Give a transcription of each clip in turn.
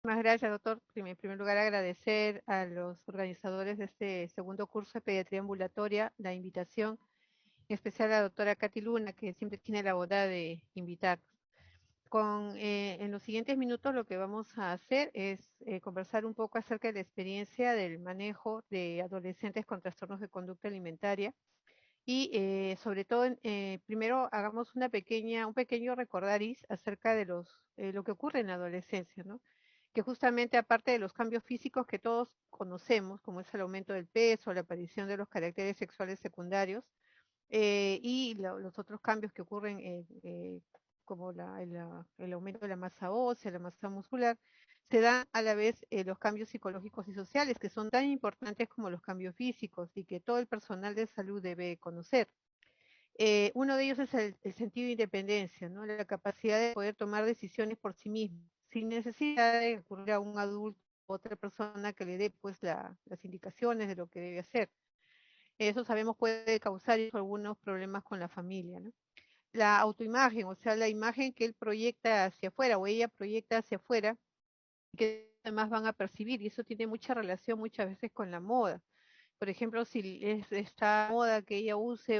Muchísimas gracias, doctor. En primer lugar, agradecer a los organizadores de este segundo curso de pediatría ambulatoria la invitación, en especial a la doctora Katy Luna, que siempre tiene la bondad de invitarnos. En los siguientes minutos lo que vamos a hacer es conversar un poco acerca de la experiencia del manejo de adolescentes con trastornos de conducta alimentaria y sobre todo, primero hagamos un pequeño recordaris acerca de lo que ocurre en la adolescencia, ¿no? Que justamente aparte de los cambios físicos que todos conocemos, como es el aumento del peso, la aparición de los caracteres sexuales secundarios, los otros cambios que ocurren como el aumento de la masa ósea, la masa muscular, se dan a la vez los cambios psicológicos y sociales, que son tan importantes como los cambios físicos y que todo el personal de salud debe conocer. Uno de ellos es el sentido de independencia, ¿no? La capacidad de poder tomar decisiones por sí mismo, sin necesidad de recurrir a un adulto o otra persona que le dé pues las indicaciones de lo que debe hacer. Eso sabemos puede causar algunos problemas con la familia, ¿no? La autoimagen, o sea, la imagen que él proyecta hacia afuera o ella proyecta hacia afuera, que además van a percibir, y eso tiene mucha relación muchas veces con la moda. Por ejemplo, si es esta moda que ella use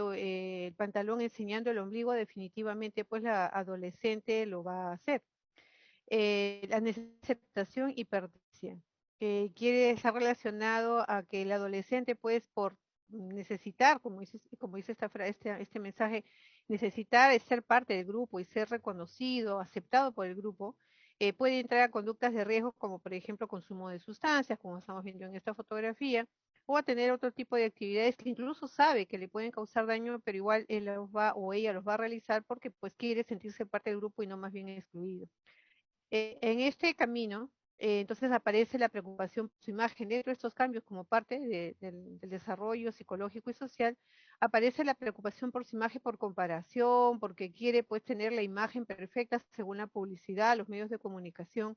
el pantalón enseñando el ombligo, definitivamente pues la adolescente lo va a hacer. La aceptación y pertenencia. Quiere estar relacionado a que el adolescente, pues, por necesitar, como dice este mensaje, necesitar de ser parte del grupo y ser reconocido, aceptado por el grupo, puede entrar a conductas de riesgo, como por ejemplo consumo de sustancias, como estamos viendo en esta fotografía, o a tener otro tipo de actividades que incluso sabe que le pueden causar daño, pero igual él los va o ella los va a realizar porque pues quiere sentirse parte del grupo y no más bien excluido. En este camino, entonces aparece la preocupación por su imagen. Dentro de estos cambios, como parte del desarrollo psicológico y social, aparece la preocupación por su imagen por comparación, porque quiere pues tener la imagen perfecta según la publicidad, los medios de comunicación.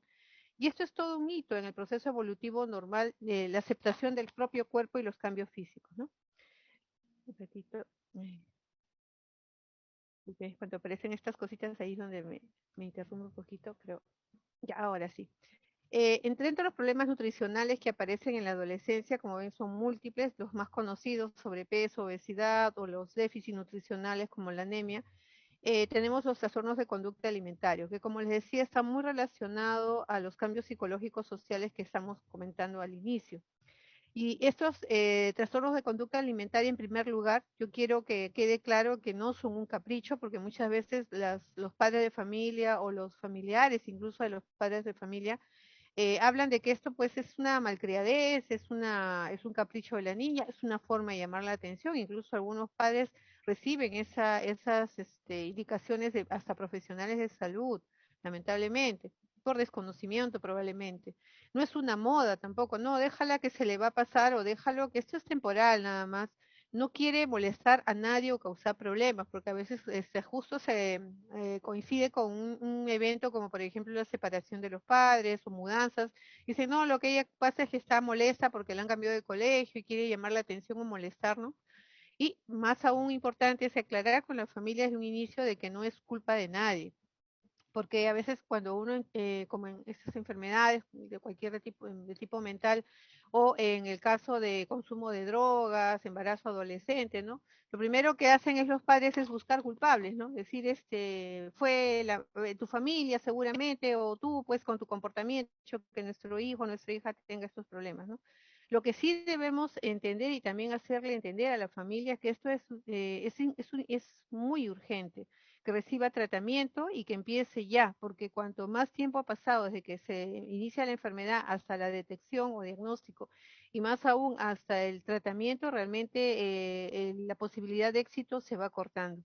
Y esto es todo un hito en el proceso evolutivo normal de la aceptación del propio cuerpo y los cambios físicos, ¿no? Un ratito. Cuando aparecen estas cositas ahí es donde me interrumpo un poquito, creo. Ya, ahora sí. Entre los problemas nutricionales que aparecen en la adolescencia, como ven, son múltiples, los más conocidos, sobrepeso, obesidad o los déficits nutricionales como la anemia. Tenemos los trastornos de conducta alimentaria, que como les decía, está muy relacionado a los cambios psicológicos sociales que estamos comentando al inicio. Y estos trastornos de conducta alimentaria, en primer lugar, yo quiero que quede claro que no son un capricho, porque muchas veces los padres de familia o los familiares, incluso de los padres de familia, hablan de que esto pues es una malcriadez, es un capricho de la niña, es una forma de llamar la atención, incluso algunos padres reciben esas indicaciones de hasta profesionales de salud, lamentablemente, por desconocimiento probablemente. No es una moda tampoco, no, déjala que se le va a pasar o déjalo que esto es temporal nada más. No quiere molestar a nadie o causar problemas, porque a veces justo se coincide con un evento como por ejemplo la separación de los padres o mudanzas. Dice, no, lo que ella pasa es que está molesta porque le han cambiado de colegio y quiere llamar la atención o molestar, ¿no? Y más aún importante es aclarar con la familia desde un inicio de que no es culpa de nadie, porque a veces cuando uno, como en estas enfermedades de cualquier de tipo mental, o en el caso de consumo de drogas, embarazo adolescente, ¿no? Lo primero que hacen es los padres es buscar culpables, ¿no? Decir, fue tu familia seguramente, o tú, pues, con tu comportamiento, que nuestro hijo, nuestra hija tenga estos problemas, ¿no? Lo que sí debemos entender y también hacerle entender a la familia que esto es muy urgente, que reciba tratamiento y que empiece ya, porque cuanto más tiempo ha pasado desde que se inicia la enfermedad hasta la detección o diagnóstico y más aún hasta el tratamiento, realmente la posibilidad de éxito se va cortando.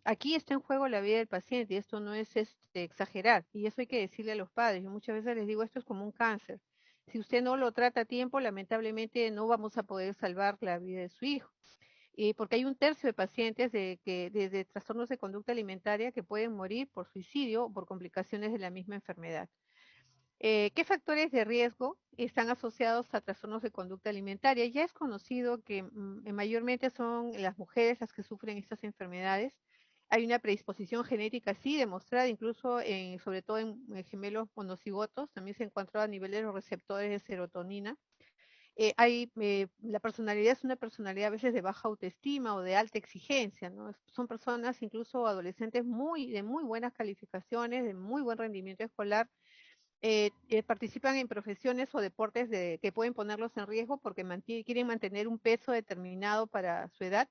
Aquí está en juego la vida del paciente y esto no es exagerar, y eso hay que decirle a los padres. Yo muchas veces les digo, esto es como un cáncer. Si usted no lo trata a tiempo, lamentablemente no vamos a poder salvar la vida de su hijo, porque hay un tercio de pacientes de trastornos de conducta alimentaria que pueden morir por suicidio o por complicaciones de la misma enfermedad. ¿Qué factores de riesgo están asociados a trastornos de conducta alimentaria? Ya es conocido que mayormente son las mujeres las que sufren estas enfermedades. hay una predisposición genética sí demostrada, incluso sobre todo en gemelos monocigotos, también se encontró a nivel de los receptores de serotonina. La personalidad es una personalidad a veces de baja autoestima o de alta exigencia, ¿no? Son personas, incluso adolescentes, de muy buenas calificaciones, de muy buen rendimiento escolar, participan en profesiones o deportes que pueden ponerlos en riesgo porque quieren mantener un peso determinado para su edad.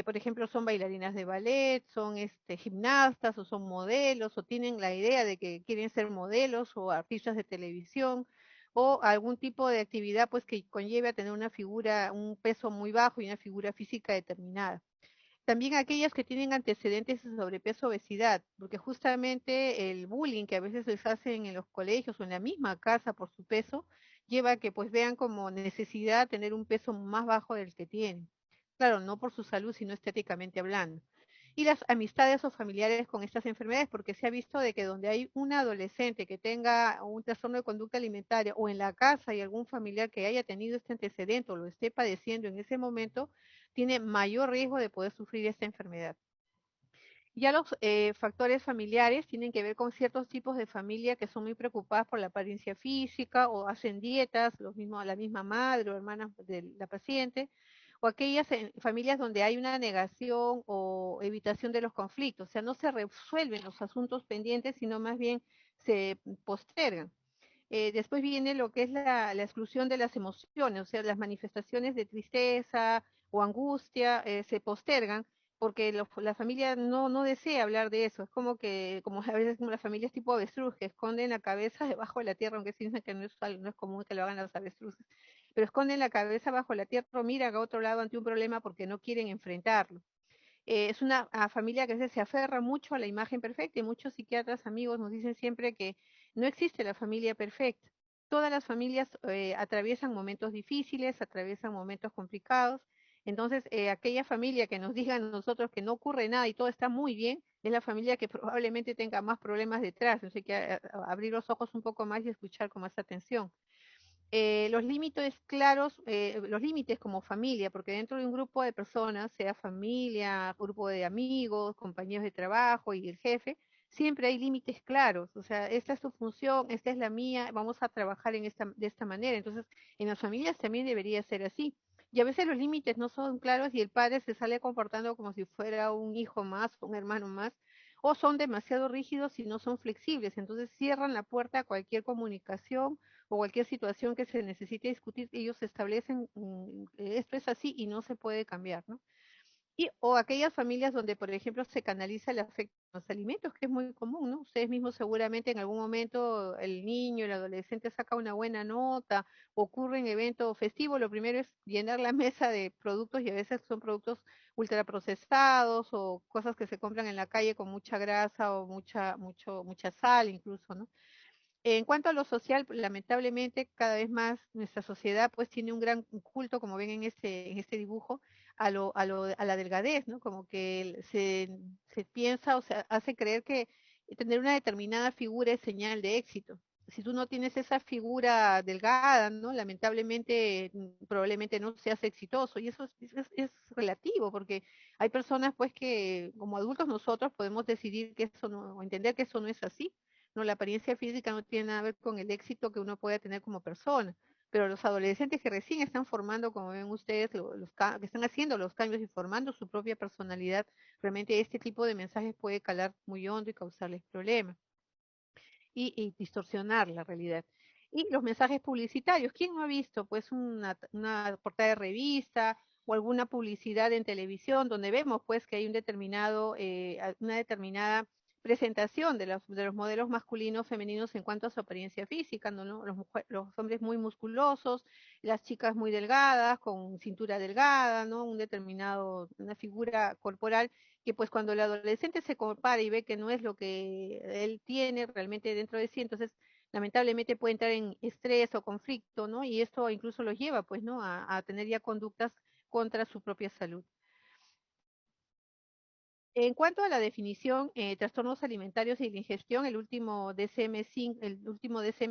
Por ejemplo, son bailarinas de ballet, son gimnastas o son modelos o tienen la idea de que quieren ser modelos o artistas de televisión o algún tipo de actividad pues que conlleve a tener una figura, un peso muy bajo y una figura física determinada. También aquellas que tienen antecedentes de sobrepeso, obesidad, porque justamente el bullying que a veces les hacen en los colegios o en la misma casa por su peso, lleva a que pues vean como necesidad tener un peso más bajo del que tienen. Claro, no por su salud, sino estéticamente hablando. Y las amistades o familiares con estas enfermedades, porque se ha visto de que donde hay un adolescente que tenga un trastorno de conducta alimentaria o en la casa hay algún familiar que haya tenido este antecedente o lo esté padeciendo en ese momento, tiene mayor riesgo de poder sufrir esta enfermedad. Ya los factores familiares tienen que ver con ciertos tipos de familia que son muy preocupadas por la apariencia física o hacen dietas, la misma madre o hermana de la paciente, o aquellas familias donde hay una negación o evitación de los conflictos, o sea, no se resuelven los asuntos pendientes, sino más bien se postergan. Después viene lo que es la exclusión de las emociones, o sea, las manifestaciones de tristeza o angustia se postergan porque la familia no desea hablar de eso. Es como que, como a veces como las familias tipo avestruz, que esconden la cabeza debajo de la tierra, aunque se dicen que no es común que lo hagan las avestruces, pero esconden la cabeza bajo la tierra o miran a otro lado ante un problema porque no quieren enfrentarlo. Es una familia que a veces se aferra mucho a la imagen perfecta y muchos psiquiatras amigos nos dicen siempre que no existe la familia perfecta. Todas las familias atraviesan momentos difíciles, atraviesan momentos complicados. Entonces, aquella familia que nos diga a nosotros que no ocurre nada y todo está muy bien, es la familia que probablemente tenga más problemas detrás. Entonces hay que abrir los ojos un poco más y escuchar con más atención. Los límites claros, los límites como familia, porque dentro de un grupo de personas, sea familia, grupo de amigos, compañeros de trabajo y el jefe, siempre hay límites claros. O sea, esta es tu función, esta es la mía, vamos a trabajar de esta manera. Entonces, en las familias también debería ser así. Y a veces los límites no son claros y el padre se sale comportando como si fuera un hijo más, un hermano más, o son demasiado rígidos y no son flexibles. Entonces cierran la puerta a cualquier comunicación o cualquier situación que se necesite discutir, ellos establecen, esto es así y no se puede cambiar, ¿no? O aquellas familias donde, por ejemplo, se canaliza el afecto en los alimentos, que es muy común, ¿no? Ustedes mismos seguramente en algún momento el niño, el adolescente saca una buena nota, ocurre un evento festivo, lo primero es llenar la mesa de productos y a veces son productos ultraprocesados o cosas que se compran en la calle con mucha grasa o mucha sal incluso, ¿no? En cuanto a lo social, pues, lamentablemente cada vez más nuestra sociedad pues tiene un gran culto, como ven en este dibujo, a la delgadez, ¿no? Como que se piensa o se hace creer que tener una determinada figura es señal de éxito. Si tú no tienes esa figura delgada, ¿no? Lamentablemente, probablemente no seas exitoso. Y eso es relativo, porque hay personas pues que como adultos nosotros podemos decidir que eso no, o entender que eso no es así. No, la apariencia física no tiene nada que ver con el éxito que uno pueda tener como persona. Pero los adolescentes que recién están formando, como ven ustedes, que están haciendo los cambios y formando su propia personalidad, realmente este tipo de mensajes puede calar muy hondo y causarles problemas y distorsionar la realidad. Y los mensajes publicitarios, ¿quién no ha visto pues una portada de revista o alguna publicidad en televisión donde vemos pues que hay una determinada presentación de los modelos masculinos, femeninos en cuanto a su apariencia física, ¿no? Los hombres muy musculosos, las chicas muy delgadas, con cintura delgada, ¿no? Una figura corporal que pues cuando el adolescente se compara y ve que no es lo que él tiene realmente dentro de sí, entonces lamentablemente puede entrar en estrés o conflicto, ¿no? Y esto incluso los lleva pues, ¿no? A tener ya conductas contra su propia salud. En cuanto a la definición, trastornos alimentarios y la ingestión, el último DSM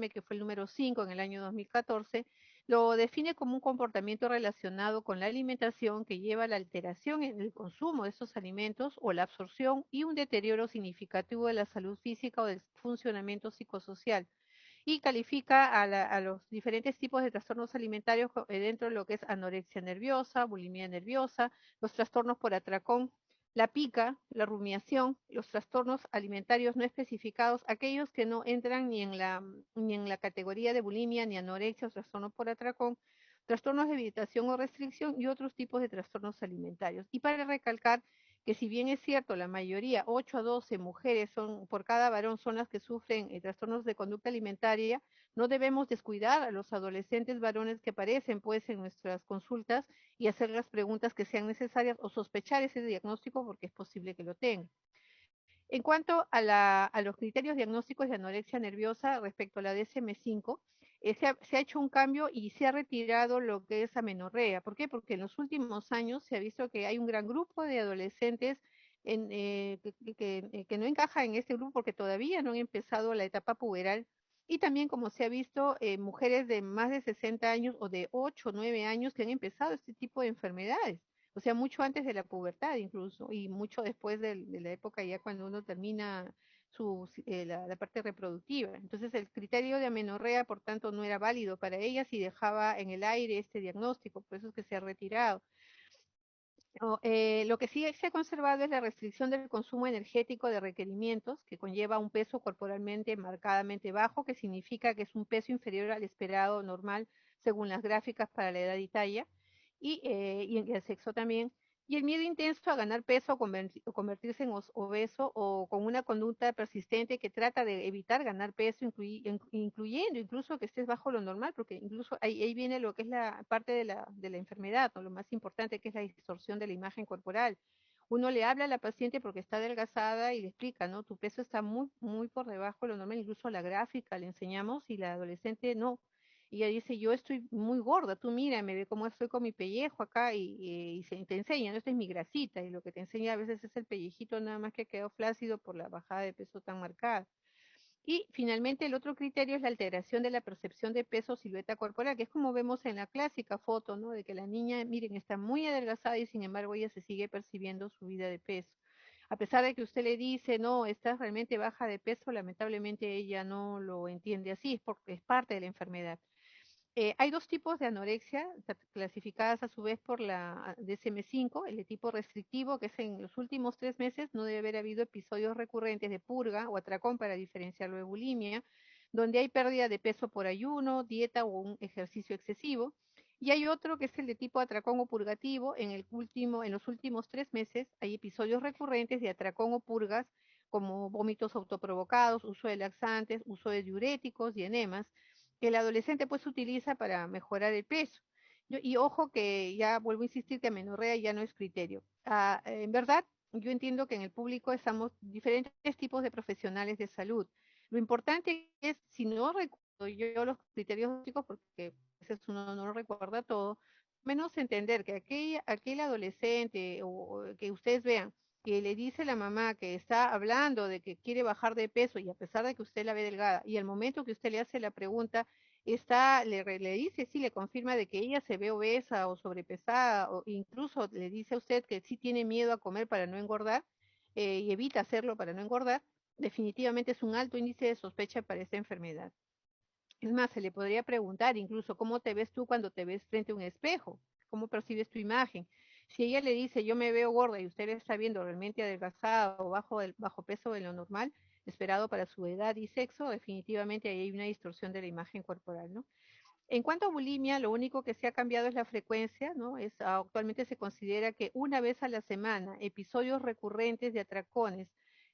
que fue el número 5 en el año 2014, lo define como un comportamiento relacionado con la alimentación que lleva a la alteración en el consumo de estos alimentos o la absorción y un deterioro significativo de la salud física o del funcionamiento psicosocial y califica a los diferentes tipos de trastornos alimentarios dentro de lo que es anorexia nerviosa, bulimia nerviosa, los trastornos por atracón, la pica, la rumiación, los trastornos alimentarios no especificados, aquellos que no entran ni en la categoría de bulimia, ni anorexia o trastornos por atracón, trastornos de evitación o restricción y otros tipos de trastornos alimentarios. Y para recalcar que si bien es cierto, la mayoría, 8 a 12 mujeres son por cada varón son las que sufren trastornos de conducta alimentaria, no debemos descuidar a los adolescentes varones que aparecen pues en nuestras consultas y hacer las preguntas que sean necesarias o sospechar ese diagnóstico porque es posible que lo tengan. En cuanto a los criterios diagnósticos de anorexia nerviosa respecto a la DSM-5, se ha hecho un cambio y se ha retirado lo que es amenorrea. ¿Por qué? Porque en los últimos años se ha visto que hay un gran grupo de adolescentes que no encaja en este grupo porque todavía no han empezado la etapa puberal. Y también, como se ha visto, mujeres de más de 60 años o de 8 o 9 años que han empezado este tipo de enfermedades, o sea, mucho antes de la pubertad incluso, y mucho después de la época ya cuando uno termina la parte reproductiva. Entonces el criterio de amenorrea, por tanto, no era válido para ellas y dejaba en el aire este diagnóstico, por eso es que se ha retirado. Lo que sí se ha conservado es la restricción del consumo energético de requerimientos, que conlleva un peso corporalmente marcadamente bajo, que significa que es un peso inferior al esperado normal según las gráficas para la edad y talla, y el sexo también. Y el miedo intenso a ganar peso o convertirse en obeso o con una conducta persistente que trata de evitar ganar peso, incluyendo incluso que estés bajo lo normal, porque incluso ahí viene lo que es la parte de la enfermedad, ¿no? Lo más importante que es la distorsión de la imagen corporal. Uno le habla a la paciente porque está adelgazada y le explica, ¿no? Tu peso está muy, muy por debajo de lo normal, incluso la gráfica le enseñamos y la adolescente no. Y ella dice, yo estoy muy gorda, tú mira, me ve cómo estoy con mi pellejo acá te enseña, no, esta es mi grasita y lo que te enseña a veces es el pellejito nada más que quedó flácido por la bajada de peso tan marcada. Y finalmente el otro criterio es la alteración de la percepción de peso o silueta corporal, que es como vemos en la clásica foto, ¿no? De que la niña, miren, está muy adelgazada y sin embargo ella se sigue percibiendo subida de peso. A pesar de que usted le dice, no, estás realmente baja de peso, lamentablemente ella no lo entiende así, es porque es parte de la enfermedad. Hay dos tipos de anorexia clasificadas a su vez por la DSM-5, el de tipo restrictivo, que es en los últimos 3 meses no debe haber habido episodios recurrentes de purga o atracón para diferenciarlo de bulimia, donde hay pérdida de peso por ayuno, dieta o un ejercicio excesivo. Y hay otro que es el de tipo atracón o purgativo, en los últimos 3 meses hay episodios recurrentes de atracón o purgas, como vómitos autoprovocados, uso de laxantes, uso de diuréticos y enemas que el adolescente pues utiliza para mejorar el peso. Y ojo que ya vuelvo a insistir que amenorrea ya no es criterio. En verdad, yo entiendo que en el público estamos diferentes tipos de profesionales de salud. Lo importante es, si no recuerdo yo los criterios éticos, porque a veces uno no lo recuerda todo, menos entender que aquel adolescente o que ustedes vean que le dice la mamá que está hablando de que quiere bajar de peso y a pesar de que usted la ve delgada y al momento que usted le hace la pregunta, le dice, sí, le confirma de que ella se ve obesa o sobrepesada o incluso le dice a usted que sí tiene miedo a comer para no engordar y evita hacerlo para no engordar, definitivamente es un alto índice de sospecha para esta enfermedad. Es más, se le podría preguntar incluso cómo te ves tú cuando te ves frente a un espejo, cómo percibes tu imagen. Si ella le dice yo me veo gorda y usted la está viendo realmente adelgazada o bajo peso de lo normal, esperado para su edad y sexo, definitivamente ahí hay una distorsión de la imagen corporal, ¿no? En cuanto a bulimia, lo único que se ha cambiado es la frecuencia, ¿no? Actualmente se considera que una vez a la semana, episodios recurrentes de atracones,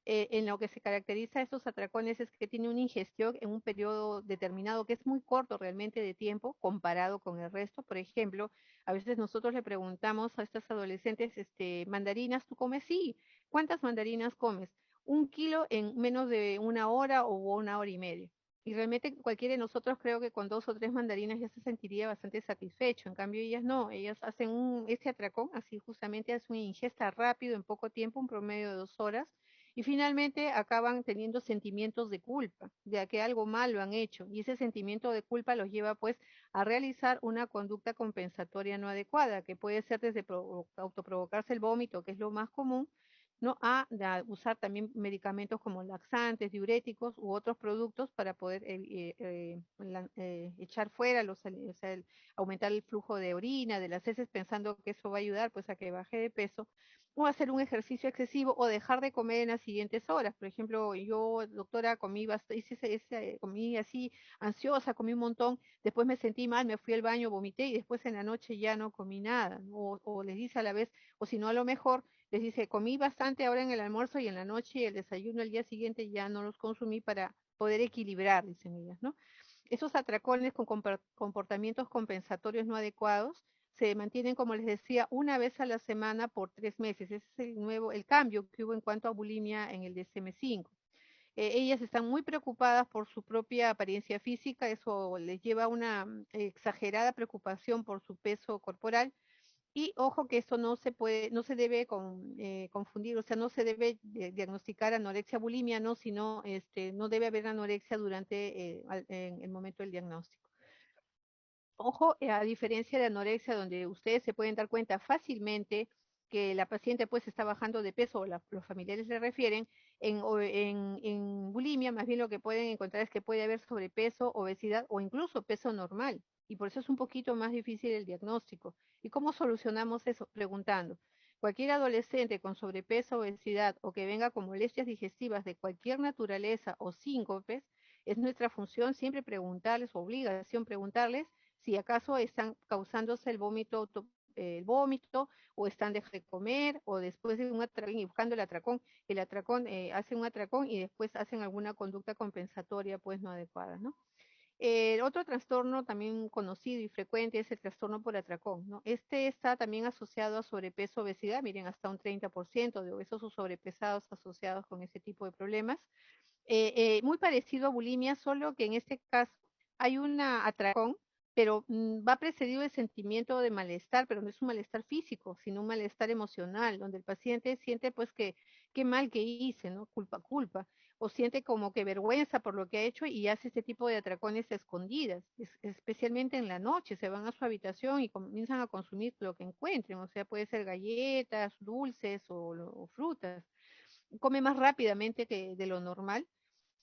en lo que se caracteriza a estos atracones es que tiene una ingestión en un periodo determinado que es muy corto realmente de tiempo comparado con el resto. Por ejemplo, a veces nosotros le preguntamos a estas adolescentes, mandarinas, ¿tú comes? Sí. ¿Cuántas mandarinas comes? 1 kilo en menos de una hora o una hora y media. Y realmente cualquiera de nosotros creo que con 2 o 3 mandarinas ya se sentiría bastante satisfecho. En cambio, ellas no, ellas hacen este atracón, así justamente hacen una ingesta rápido en poco tiempo, un promedio de 2 horas, y finalmente acaban teniendo sentimientos de culpa, de que algo malo han hecho. Y ese sentimiento de culpa los lleva pues a realizar una conducta compensatoria no adecuada, que puede ser desde autoprovocarse el vómito, que es lo más común, ¿no? A usar también medicamentos como laxantes, diuréticos u otros productos para poder echar fuera o sea, aumentar el flujo de orina, de las heces, pensando que eso va a ayudar pues a que baje de peso, o hacer un ejercicio excesivo o dejar de comer en las siguientes horas. Por ejemplo, yo, doctora, comí así ansiosa, comí un montón, después me sentí mal, me fui al baño, vomité y después en la noche ya no comí nada, ¿no? O les dice a la vez, o si no a lo mejor les dice, comí bastante ahora en el almuerzo y en la noche y el desayuno el día siguiente ya no los consumí para poder equilibrar, dicen ellas, ¿no? Esos atracones con comportamientos compensatorios no adecuados se mantienen, como les decía, una vez a la semana por 3 meses. Ese es el cambio que hubo en cuanto a bulimia en el DSM-5. Ellas están muy preocupadas por su propia apariencia física, eso les lleva a una exagerada preocupación por su peso corporal, y ojo que esto no se debe confundir, o sea, no se debe diagnosticar anorexia bulimia, no, sino no debe haber anorexia durante en el momento del diagnóstico. Ojo, a diferencia de anorexia, donde ustedes se pueden dar cuenta fácilmente que la paciente pues está bajando de peso, o los familiares le refieren, en bulimia más bien lo que pueden encontrar es que puede haber sobrepeso, obesidad o incluso peso normal. Y por eso es un poquito más difícil el diagnóstico. ¿Y cómo solucionamos eso? Preguntando. Cualquier adolescente con sobrepeso, obesidad o que venga con molestias digestivas de cualquier naturaleza o síncopes, es nuestra función siempre preguntarles, obligación preguntarles si acaso están causándose el vómito, o están dejando de comer, o después de un atracón y buscando el atracón, hacen un atracón y después hacen alguna conducta compensatoria pues no adecuada, ¿no? El otro trastorno también conocido y frecuente es el trastorno por atracón, ¿no? Este está también asociado a sobrepeso, obesidad, miren, hasta un 30% de obesos o sobrepesados asociados con ese tipo de problemas. Muy parecido a bulimia, solo que en este caso hay una atracón, pero va precedido de sentimiento de malestar, pero no es un malestar físico, sino un malestar emocional, donde el paciente siente pues que qué mal que hice, ¿no? Culpa, o siente como que vergüenza por lo que ha hecho y hace este tipo de atracones a escondidas, especialmente en la noche, se van a su habitación y comienzan a consumir lo que encuentren, o sea, puede ser galletas, dulces o frutas. Come más rápidamente que de lo normal,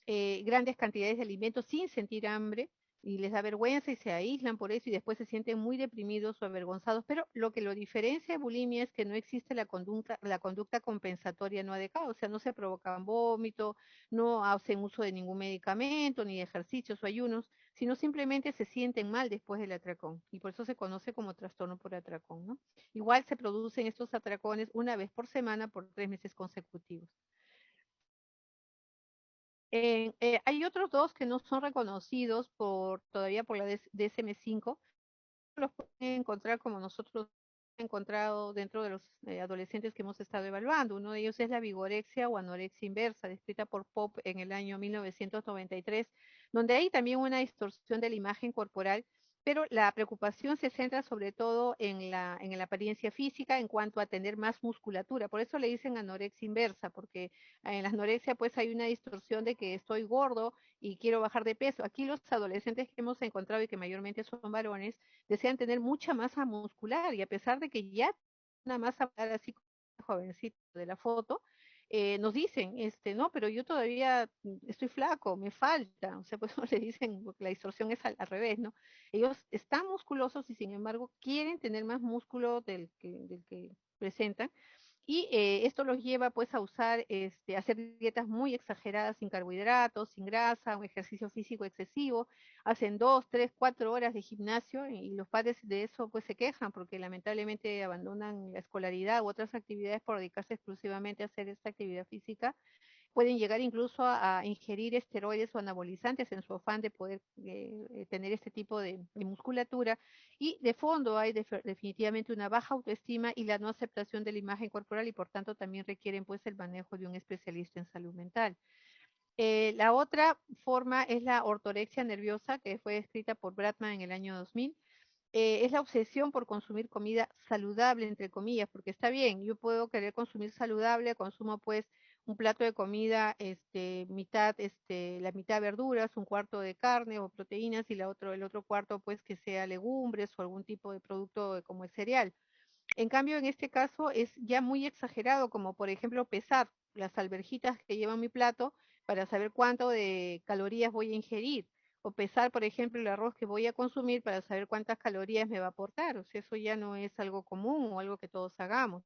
grandes cantidades de alimentos sin sentir hambre, y les da vergüenza y se aíslan por eso y después se sienten muy deprimidos o avergonzados. Pero lo que lo diferencia de bulimia es que no existe la conducta compensatoria no adecuada, o sea, no se provocan vómito, no hacen uso de ningún medicamento, ni de ejercicios o ayunos, sino simplemente se sienten mal después del atracón, y por eso se conoce como trastorno por atracón, ¿no? Igual se producen estos atracones una vez por semana por 3 meses consecutivos. Hay otros dos que no son reconocidos todavía por la DSM-5. Los pueden encontrar como nosotros hemos encontrado dentro de los adolescentes que hemos estado evaluando. Uno de ellos es la vigorexia o anorexia inversa, descrita por Pop en el año 1993, donde hay también una distorsión de la imagen corporal, pero la preocupación se centra sobre todo en la apariencia física en cuanto a tener más musculatura. Por eso le dicen anorexia inversa, porque en la anorexia pues hay una distorsión de que estoy gordo y quiero bajar de peso. Aquí los adolescentes que hemos encontrado y que mayormente son varones, desean tener mucha masa muscular, y a pesar de que ya una masa muscular así como el jovencito de la foto, nos dicen, no, pero yo todavía estoy flaco, me falta, o sea, pues no le dicen, porque la distorsión es al revés, ¿no? Ellos están musculosos y sin embargo quieren tener más músculo del que presentan, y esto los lleva pues a usar, hacer dietas muy exageradas, sin carbohidratos, sin grasa, un ejercicio físico excesivo, hacen 2, 3, 4 horas de gimnasio, y los padres de eso pues se quejan porque lamentablemente abandonan la escolaridad u otras actividades por dedicarse exclusivamente a hacer esta actividad física. Pueden llegar incluso a ingerir esteroides o anabolizantes en su afán de poder tener este tipo de musculatura, y de fondo hay definitivamente una baja autoestima y la no aceptación de la imagen corporal, y por tanto también requieren pues el manejo de un especialista en salud mental. La otra forma es la ortorexia nerviosa, que fue escrita por Bratman en el año 2000. Es la obsesión por consumir comida saludable, entre comillas, porque está bien, yo puedo querer consumir saludable, consumo pues un plato de comida, la mitad verduras, un cuarto de carne o proteínas y el otro cuarto pues que sea legumbres o algún tipo de producto como el cereal. En cambio, en este caso es ya muy exagerado, como por ejemplo pesar las alverjitas que lleva mi plato para saber cuánto de calorías voy a ingerir, o pesar, por ejemplo, el arroz que voy a consumir para saber cuántas calorías me va a aportar. O sea, eso ya no es algo común o algo que todos hagamos.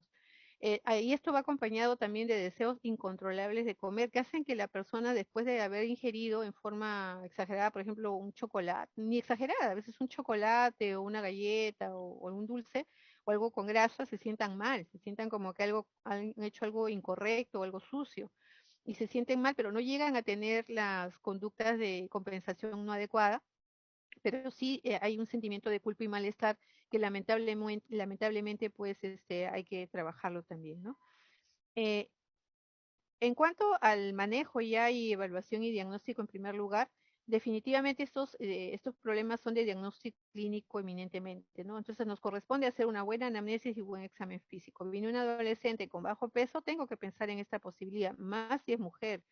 Y esto va acompañado también de deseos incontrolables de comer, que hacen que la persona, después de haber ingerido en forma exagerada, por ejemplo, un chocolate, ni exagerada, a veces un chocolate o una galleta o un dulce, o algo con grasa, se sientan mal, se sientan como que han hecho algo incorrecto o algo sucio, y se sienten mal, pero no llegan a tener las conductas de compensación no adecuada, pero sí hay un sentimiento de culpa y malestar que lamentablemente pues hay que trabajarlo también, ¿no? Eh, en cuanto al manejo ya y evaluación y diagnóstico en primer lugar, definitivamente estos problemas son de diagnóstico clínico eminentemente, ¿no? Entonces nos corresponde hacer una buena anamnesis y buen examen físico. Viene un adolescente con bajo peso, tengo que pensar en esta posibilidad, más si es mujer.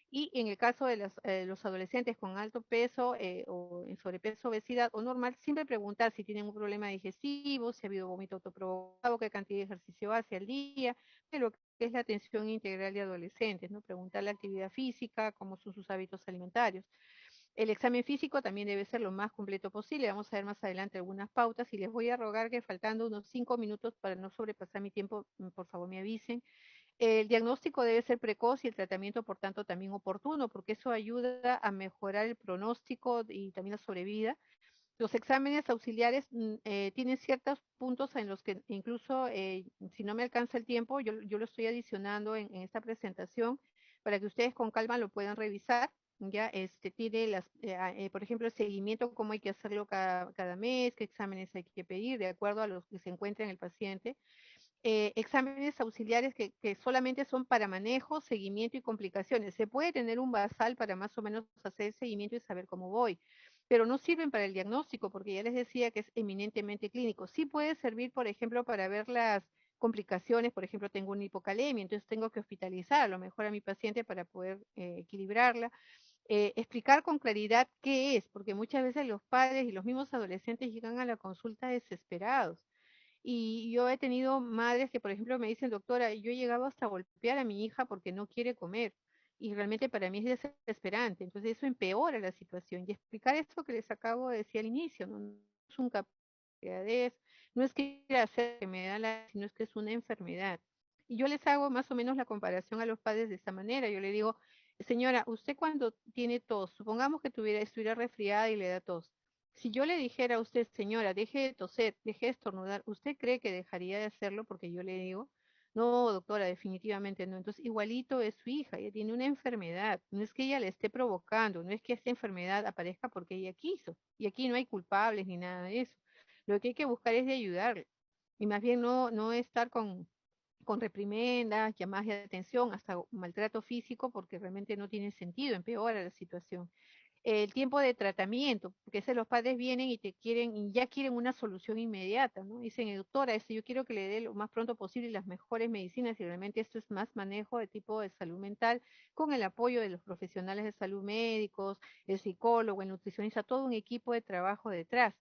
Y en el caso de los adolescentes con alto peso o en sobrepeso, obesidad o normal, siempre preguntar si tienen un problema digestivo, si ha habido vómito autoprovocado, qué cantidad de ejercicio hace al día, de lo que es la atención integral de adolescentes, ¿no? Preguntar la actividad física, cómo son sus hábitos alimentarios. El examen físico también debe ser lo más completo posible. Vamos a ver más adelante algunas pautas y les voy a rogar que faltando unos 5 minutos para no sobrepasar mi tiempo, por favor me avisen. El diagnóstico debe ser precoz y el tratamiento, por tanto, también oportuno, porque eso ayuda a mejorar el pronóstico y también la sobrevida. Los exámenes auxiliares tienen ciertos puntos en los que incluso si no me alcanza el tiempo, yo lo estoy adicionando en esta presentación para que ustedes con calma lo puedan revisar. Ya tiene por ejemplo, el seguimiento, cómo hay que hacerlo cada mes, qué exámenes hay que pedir, de acuerdo a los que se encuentra en el paciente. Exámenes auxiliares que solamente son para manejo, seguimiento y complicaciones. Se puede tener un basal para más o menos hacer seguimiento y saber cómo voy, pero no sirven para el diagnóstico porque ya les decía que es eminentemente clínico. Sí puede servir, por ejemplo, para ver las complicaciones, por ejemplo, tengo una hipocalemia, entonces tengo que hospitalizar a lo mejor a mi paciente para poder equilibrarla. Explicar con claridad qué es, porque muchas veces los padres y los mismos adolescentes llegan a la consulta desesperados y yo he tenido madres que, por ejemplo, me dicen, doctora, yo he llegado hasta a golpear a mi hija porque no quiere comer. Y realmente para mí es desesperante. Entonces eso empeora la situación. Y explicar esto que les acabo de decir al inicio, no, no es un capacidad, no es que quiera hacer que me da sino es que es una enfermedad. Y yo les hago más o menos la comparación a los padres de esta manera. Yo le digo, señora, usted cuando tiene tos, supongamos que estuviera resfriada y le da tos. Si yo le dijera a usted, señora, deje de toser, deje de estornudar, ¿usted cree que dejaría de hacerlo porque yo le digo? No, doctora, definitivamente no. Entonces, igualito es su hija, ella tiene una enfermedad. No es que ella le esté provocando, no es que esta enfermedad aparezca porque ella quiso. Y aquí no hay culpables ni nada de eso. Lo que hay que buscar es de ayudarle. Y más bien no estar con reprimendas, llamadas de atención, hasta maltrato físico, porque realmente no tiene sentido, empeora la situación. El tiempo de tratamiento, porque a veces los padres vienen y te quieren, y ya quieren una solución inmediata, ¿no? Dicen, doctora, yo quiero que le dé lo más pronto posible las mejores medicinas, y realmente esto es más manejo de tipo de salud mental, con el apoyo de los profesionales de salud médicos, el psicólogo, el nutricionista, todo un equipo de trabajo detrás.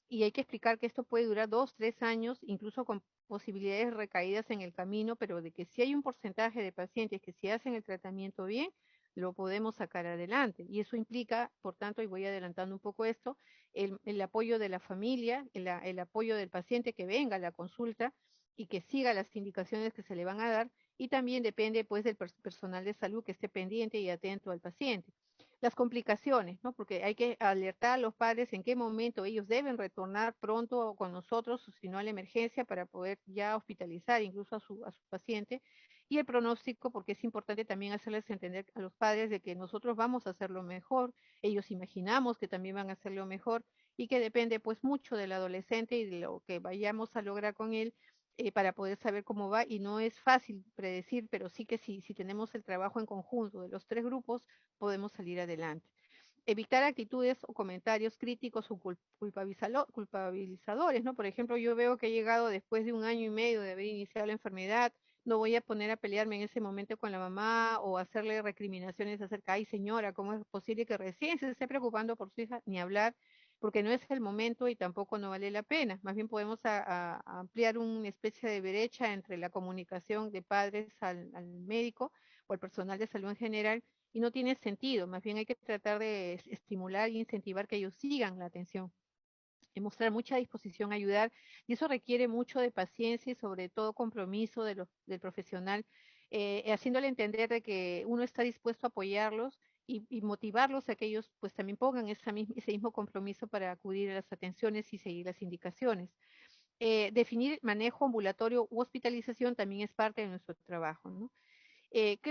Y hay que explicar que esto puede durar 2, 3 años, incluso con posibilidades de recaídas en el camino, pero de que si hay un porcentaje de pacientes que si hacen el tratamiento bien, lo podemos sacar adelante. Y eso implica, por tanto, y voy adelantando un poco esto, el apoyo de la familia, el apoyo del paciente que venga a la consulta y que siga las indicaciones que se le van a dar, y también depende pues del personal de salud que esté pendiente y atento al paciente. Las complicaciones, ¿no? Porque hay que alertar a los padres en qué momento ellos deben retornar pronto con nosotros, o si no a la emergencia, para poder ya hospitalizar incluso a su paciente. Y el pronóstico, porque es importante también hacerles entender a los padres de que nosotros vamos a hacerlo mejor, ellos imaginamos que también van a hacerlo mejor y que depende pues mucho del adolescente y de lo que vayamos a lograr con él para poder saber cómo va y no es fácil predecir, pero sí que si tenemos el trabajo en conjunto de los tres grupos, podemos salir adelante. Evitar actitudes o comentarios críticos o culpabilizadores, ¿no? Por ejemplo, yo veo que he llegado después de 1 año y medio de haber iniciado la enfermedad, no voy a poner a pelearme en ese momento con la mamá o hacerle recriminaciones acerca, ay señora, ¿cómo es posible que recién se esté preocupando por su hija? Ni hablar, porque no es el momento y tampoco no vale la pena. Más bien podemos a ampliar una especie de brecha entre la comunicación de padres al médico o al personal de salud en general y no tiene sentido. Más bien hay que tratar de estimular e incentivar que ellos sigan la atención y mostrar mucha disposición a ayudar. Y eso requiere mucho de paciencia y sobre todo compromiso del profesional, haciéndole entender de que uno está dispuesto a apoyarlos y motivarlos a que ellos pues también pongan ese mismo compromiso para acudir a las atenciones y seguir las indicaciones. Definir manejo ambulatorio u hospitalización también es parte de nuestro trabajo, ¿no?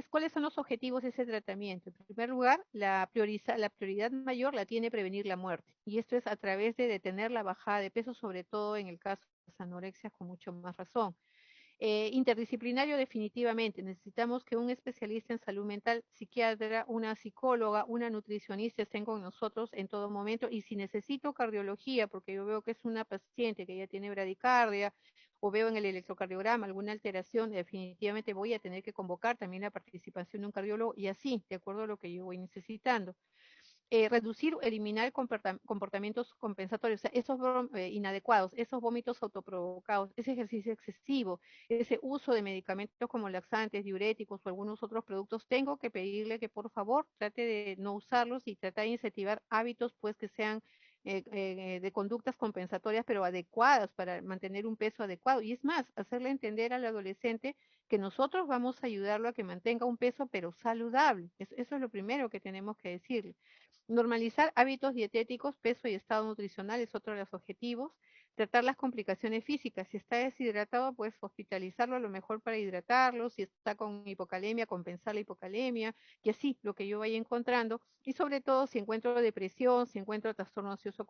¿Cuáles son los objetivos de ese tratamiento? En primer lugar, la prioridad mayor la tiene prevenir la muerte, y esto es a través de detener la bajada de peso, sobre todo en el caso de las anorexias, con mucho más razón. Interdisciplinario definitivamente. Necesitamos que un especialista en salud mental, psiquiatra, una psicóloga, una nutricionista estén con nosotros en todo momento. Y si necesito cardiología, porque yo veo que es una paciente que ya tiene bradicardia, o veo en el electrocardiograma alguna alteración, definitivamente voy a tener que convocar también la participación de un cardiólogo y así, de acuerdo a lo que yo voy necesitando. Reducir o eliminar comportamientos compensatorios, o sea, esos inadecuados, esos vómitos autoprovocados, ese ejercicio excesivo, ese uso de medicamentos como laxantes, diuréticos o algunos otros productos, tengo que pedirle que por favor trate de no usarlos y tratar de incentivar hábitos pues que sean de conductas compensatorias pero adecuadas para mantener un peso adecuado. Y es más, hacerle entender al adolescente que nosotros vamos a ayudarlo a que mantenga un peso pero saludable. Eso es lo primero que tenemos que decirle. Normalizar hábitos dietéticos, peso y estado nutricional es otro de los objetivos. Tratar las complicaciones físicas. Si está deshidratado, pues hospitalizarlo a lo mejor para hidratarlo. Si está con hipocalemia, compensar la hipocalemia. Y así, lo que yo vaya encontrando. Y sobre todo, si encuentro depresión, si encuentro trastorno ansioso,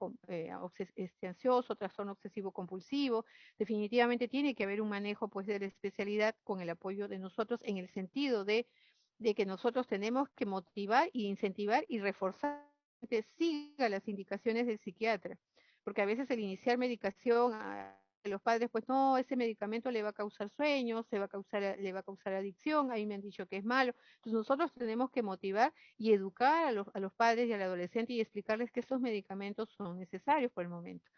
ansioso, trastorno obsesivo compulsivo, definitivamente tiene que haber un manejo pues de la especialidad con el apoyo de nosotros en el sentido de que nosotros tenemos que motivar y incentivar y reforzar que siga las indicaciones del psiquiatra, porque a veces el iniciar medicación a los padres, pues no, ese medicamento le va a causar sueños, le va a causar adicción, ahí me han dicho que es malo. Entonces nosotros tenemos que motivar y educar a los padres y al adolescente y explicarles que esos medicamentos son necesarios por el momento,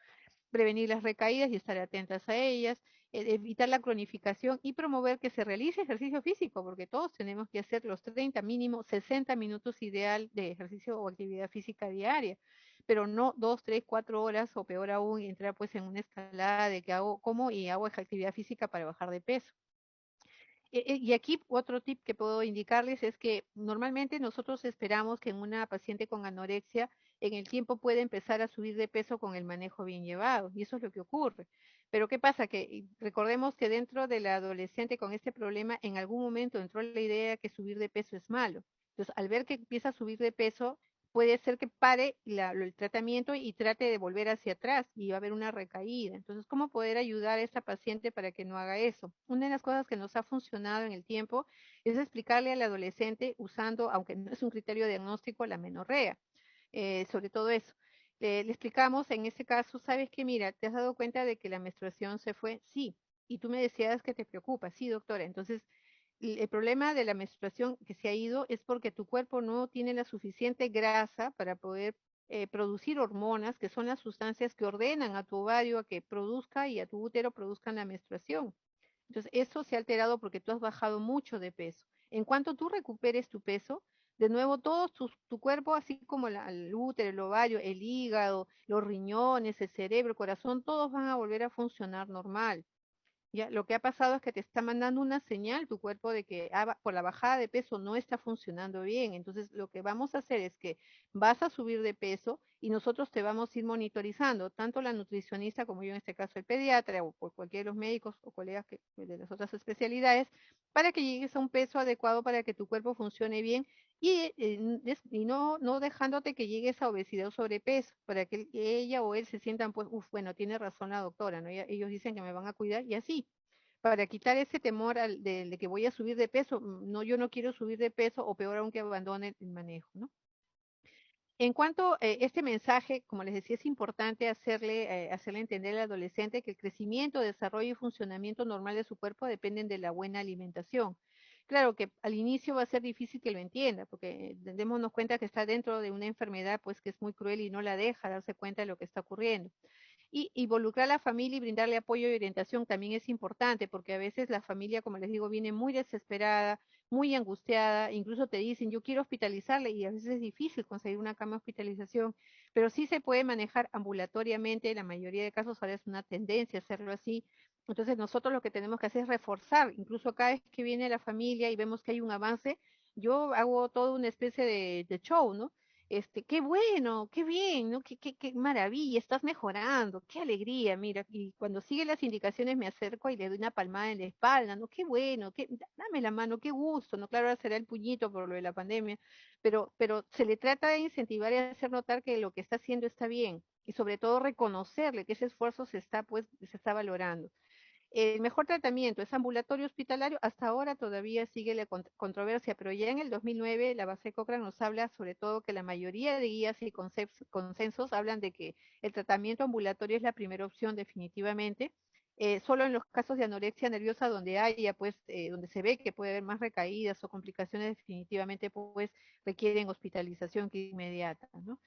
prevenir las recaídas y estar atentas a ellas, evitar la cronificación y promover que se realice ejercicio físico, porque todos tenemos que hacer los 30 mínimo 60 minutos ideal de ejercicio o actividad física diaria, pero no 2, 3, 4 horas o peor aún entrar pues en una escalada de que como y hago esa actividad física para bajar de peso. Y aquí otro tip que puedo indicarles es que normalmente nosotros esperamos que en una paciente con anorexia en el tiempo puede empezar a subir de peso con el manejo bien llevado, y eso es lo que ocurre. Pero ¿qué pasa? Que recordemos que dentro de la adolescente con este problema, en algún momento entró la idea que subir de peso es malo. Entonces, al ver que empieza a subir de peso, puede ser que pare el tratamiento y trate de volver hacia atrás y va a haber una recaída. Entonces, ¿cómo poder ayudar a esta paciente para que no haga eso? Una de las cosas que nos ha funcionado en el tiempo es explicarle al adolescente usando, aunque no es un criterio diagnóstico, la menorrea, sobre todo eso. Le explicamos en ese caso, ¿sabes qué? Mira, ¿te has dado cuenta de que la menstruación se fue? Sí. Y tú me decías que te preocupa. Sí, doctora. Entonces, el problema de la menstruación que se ha ido es porque tu cuerpo no tiene la suficiente grasa para poder producir hormonas, que son las sustancias que ordenan a tu ovario a que produzca y a tu útero produzcan la menstruación. Entonces, eso se ha alterado porque tú has bajado mucho de peso. En cuanto tú recuperes tu peso, de nuevo todo tu cuerpo, así como el útero, el ovario, el hígado, los riñones, el cerebro, el corazón, todos van a volver a funcionar normal. Ya, lo que ha pasado es que te está mandando una señal tu cuerpo de que por la bajada de peso no está funcionando bien. Entonces, lo que vamos a hacer es que vas a subir de peso y nosotros te vamos a ir monitorizando, tanto la nutricionista como yo, en este caso el pediatra, o por cualquiera de los médicos o colegas de las otras especialidades, para que llegues a un peso adecuado para que tu cuerpo funcione bien y no dejándote que llegues a obesidad o sobrepeso, para que ella o él se sientan, pues, bueno, tiene razón la doctora, ¿no? Ellos dicen que me van a cuidar y así. para quitar ese temor de que voy a subir de peso. No, yo no quiero subir de peso o peor aún que abandone el manejo, ¿no? En cuanto a este mensaje, como les decía, es importante hacerle entender al adolescente que el crecimiento, desarrollo y funcionamiento normal de su cuerpo dependen de la buena alimentación. Claro que al inicio va a ser difícil que lo entienda, porque démonos cuenta que está dentro de una enfermedad pues que es muy cruel y no la deja darse cuenta de lo que está ocurriendo. Y involucrar a la familia y brindarle apoyo y orientación también es importante, porque a veces la familia, como les digo, viene muy desesperada, muy angustiada, incluso te dicen, yo quiero hospitalizarle, y a veces es difícil conseguir una cama de hospitalización, pero sí se puede manejar ambulatoriamente, en la mayoría de casos ahora es una tendencia hacerlo así. Entonces nosotros lo que tenemos que hacer es reforzar, incluso cada vez que viene la familia y vemos que hay un avance, yo hago toda una especie de show, ¿no? Qué bueno, qué bien, ¿no? Qué maravilla, estás mejorando, qué alegría, mira, y cuando sigue las indicaciones me acerco y le doy una palmada en la espalda, ¿no? Qué bueno, dame la mano, qué gusto, ¿no? Claro, ahora será el puñito por lo de la pandemia, pero se le trata de incentivar y hacer notar que lo que está haciendo está bien, y sobre todo reconocerle que ese esfuerzo se está valorando. El mejor tratamiento es ambulatorio hospitalario. Hasta ahora todavía sigue la controversia, pero ya en el 2009 la base Cochrane nos habla sobre todo que la mayoría de guías y consensos hablan de que el tratamiento ambulatorio es la primera opción definitivamente. Solo en los casos de anorexia nerviosa donde haya, pues, donde se ve que puede haber más recaídas o complicaciones, definitivamente, pues, requieren hospitalización inmediata, ¿no?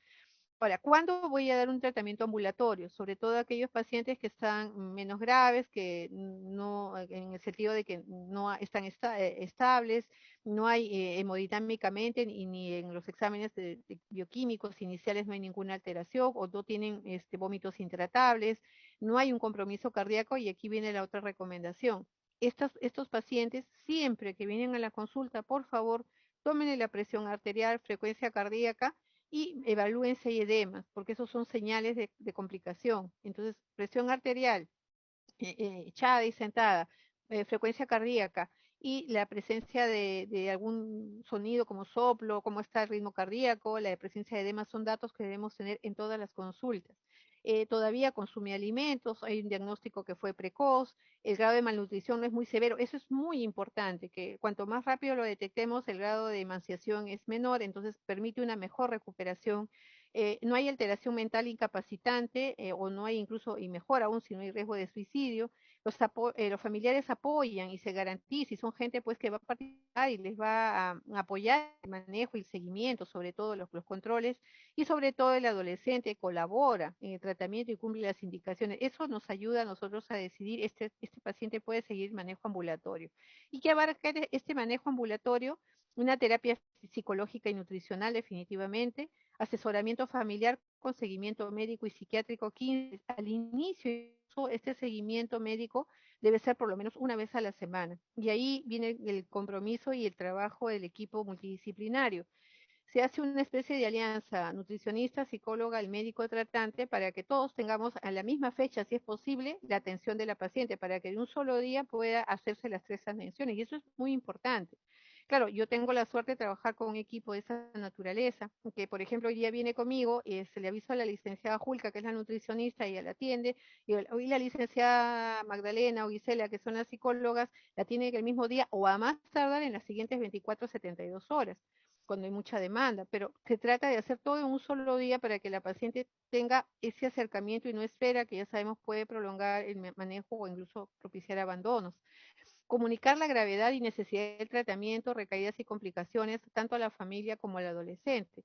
Ahora, ¿cuándo voy a dar un tratamiento ambulatorio? Sobre todo a aquellos pacientes que están menos graves, que no, en el sentido de que no están estables, no hay hemodinámicamente ni en los exámenes de bioquímicos iniciales no hay ninguna alteración o no tienen vómitos intratables, no hay un compromiso cardíaco y aquí viene la otra recomendación. Estos pacientes, siempre que vienen a la consulta, por favor, tómenle la presión arterial, frecuencia cardíaca y evalúense y edemas, porque esos son señales de complicación. Entonces, presión arterial, echada y sentada, frecuencia cardíaca y la presencia de algún sonido como soplo, cómo está el ritmo cardíaco, la presencia de edema son datos que debemos tener en todas las consultas. Todavía consume alimentos, hay un diagnóstico que fue precoz, el grado de malnutrición no es muy severo, eso es muy importante, que cuanto más rápido lo detectemos, el grado de emanciación es menor, entonces permite una mejor recuperación. No hay alteración mental incapacitante o no hay incluso, y mejor aún, si no hay riesgo de suicidio. Los familiares apoyan y se garantiza, y son gente pues que va a participar y les va a apoyar el manejo y el seguimiento, sobre todo los controles, y sobre todo el adolescente colabora en el tratamiento y cumple las indicaciones. Eso nos ayuda a nosotros a decidir, este paciente puede seguir manejo ambulatorio. ¿Y qué abarca este manejo ambulatorio? Una terapia psicológica y nutricional definitivamente, asesoramiento familiar con seguimiento médico y psiquiátrico 15. Al inicio, este seguimiento médico debe ser por lo menos una vez a la semana. Y ahí viene el compromiso y el trabajo del equipo multidisciplinario. Se hace una especie de alianza nutricionista, psicóloga, el médico tratante, para que todos tengamos a la misma fecha, si es posible, la atención de la paciente, para que de un solo día pueda hacerse las tres atenciones. Y eso es muy importante. Claro, yo tengo la suerte de trabajar con un equipo de esa naturaleza, que por ejemplo hoy día viene conmigo y se le avisó a la licenciada Julka, que es la nutricionista, y ella la atiende, y hoy la licenciada Magdalena o Gisela, que son las psicólogas, la tiene que el mismo día o a más tardar en las siguientes 24 a 72 horas cuando hay mucha demanda, pero se trata de hacer todo en un solo día para que la paciente tenga ese acercamiento y no espera, que ya sabemos puede prolongar el manejo o incluso propiciar abandonos. Comunicar la gravedad y necesidad del tratamiento, recaídas y complicaciones, tanto a la familia como al adolescente.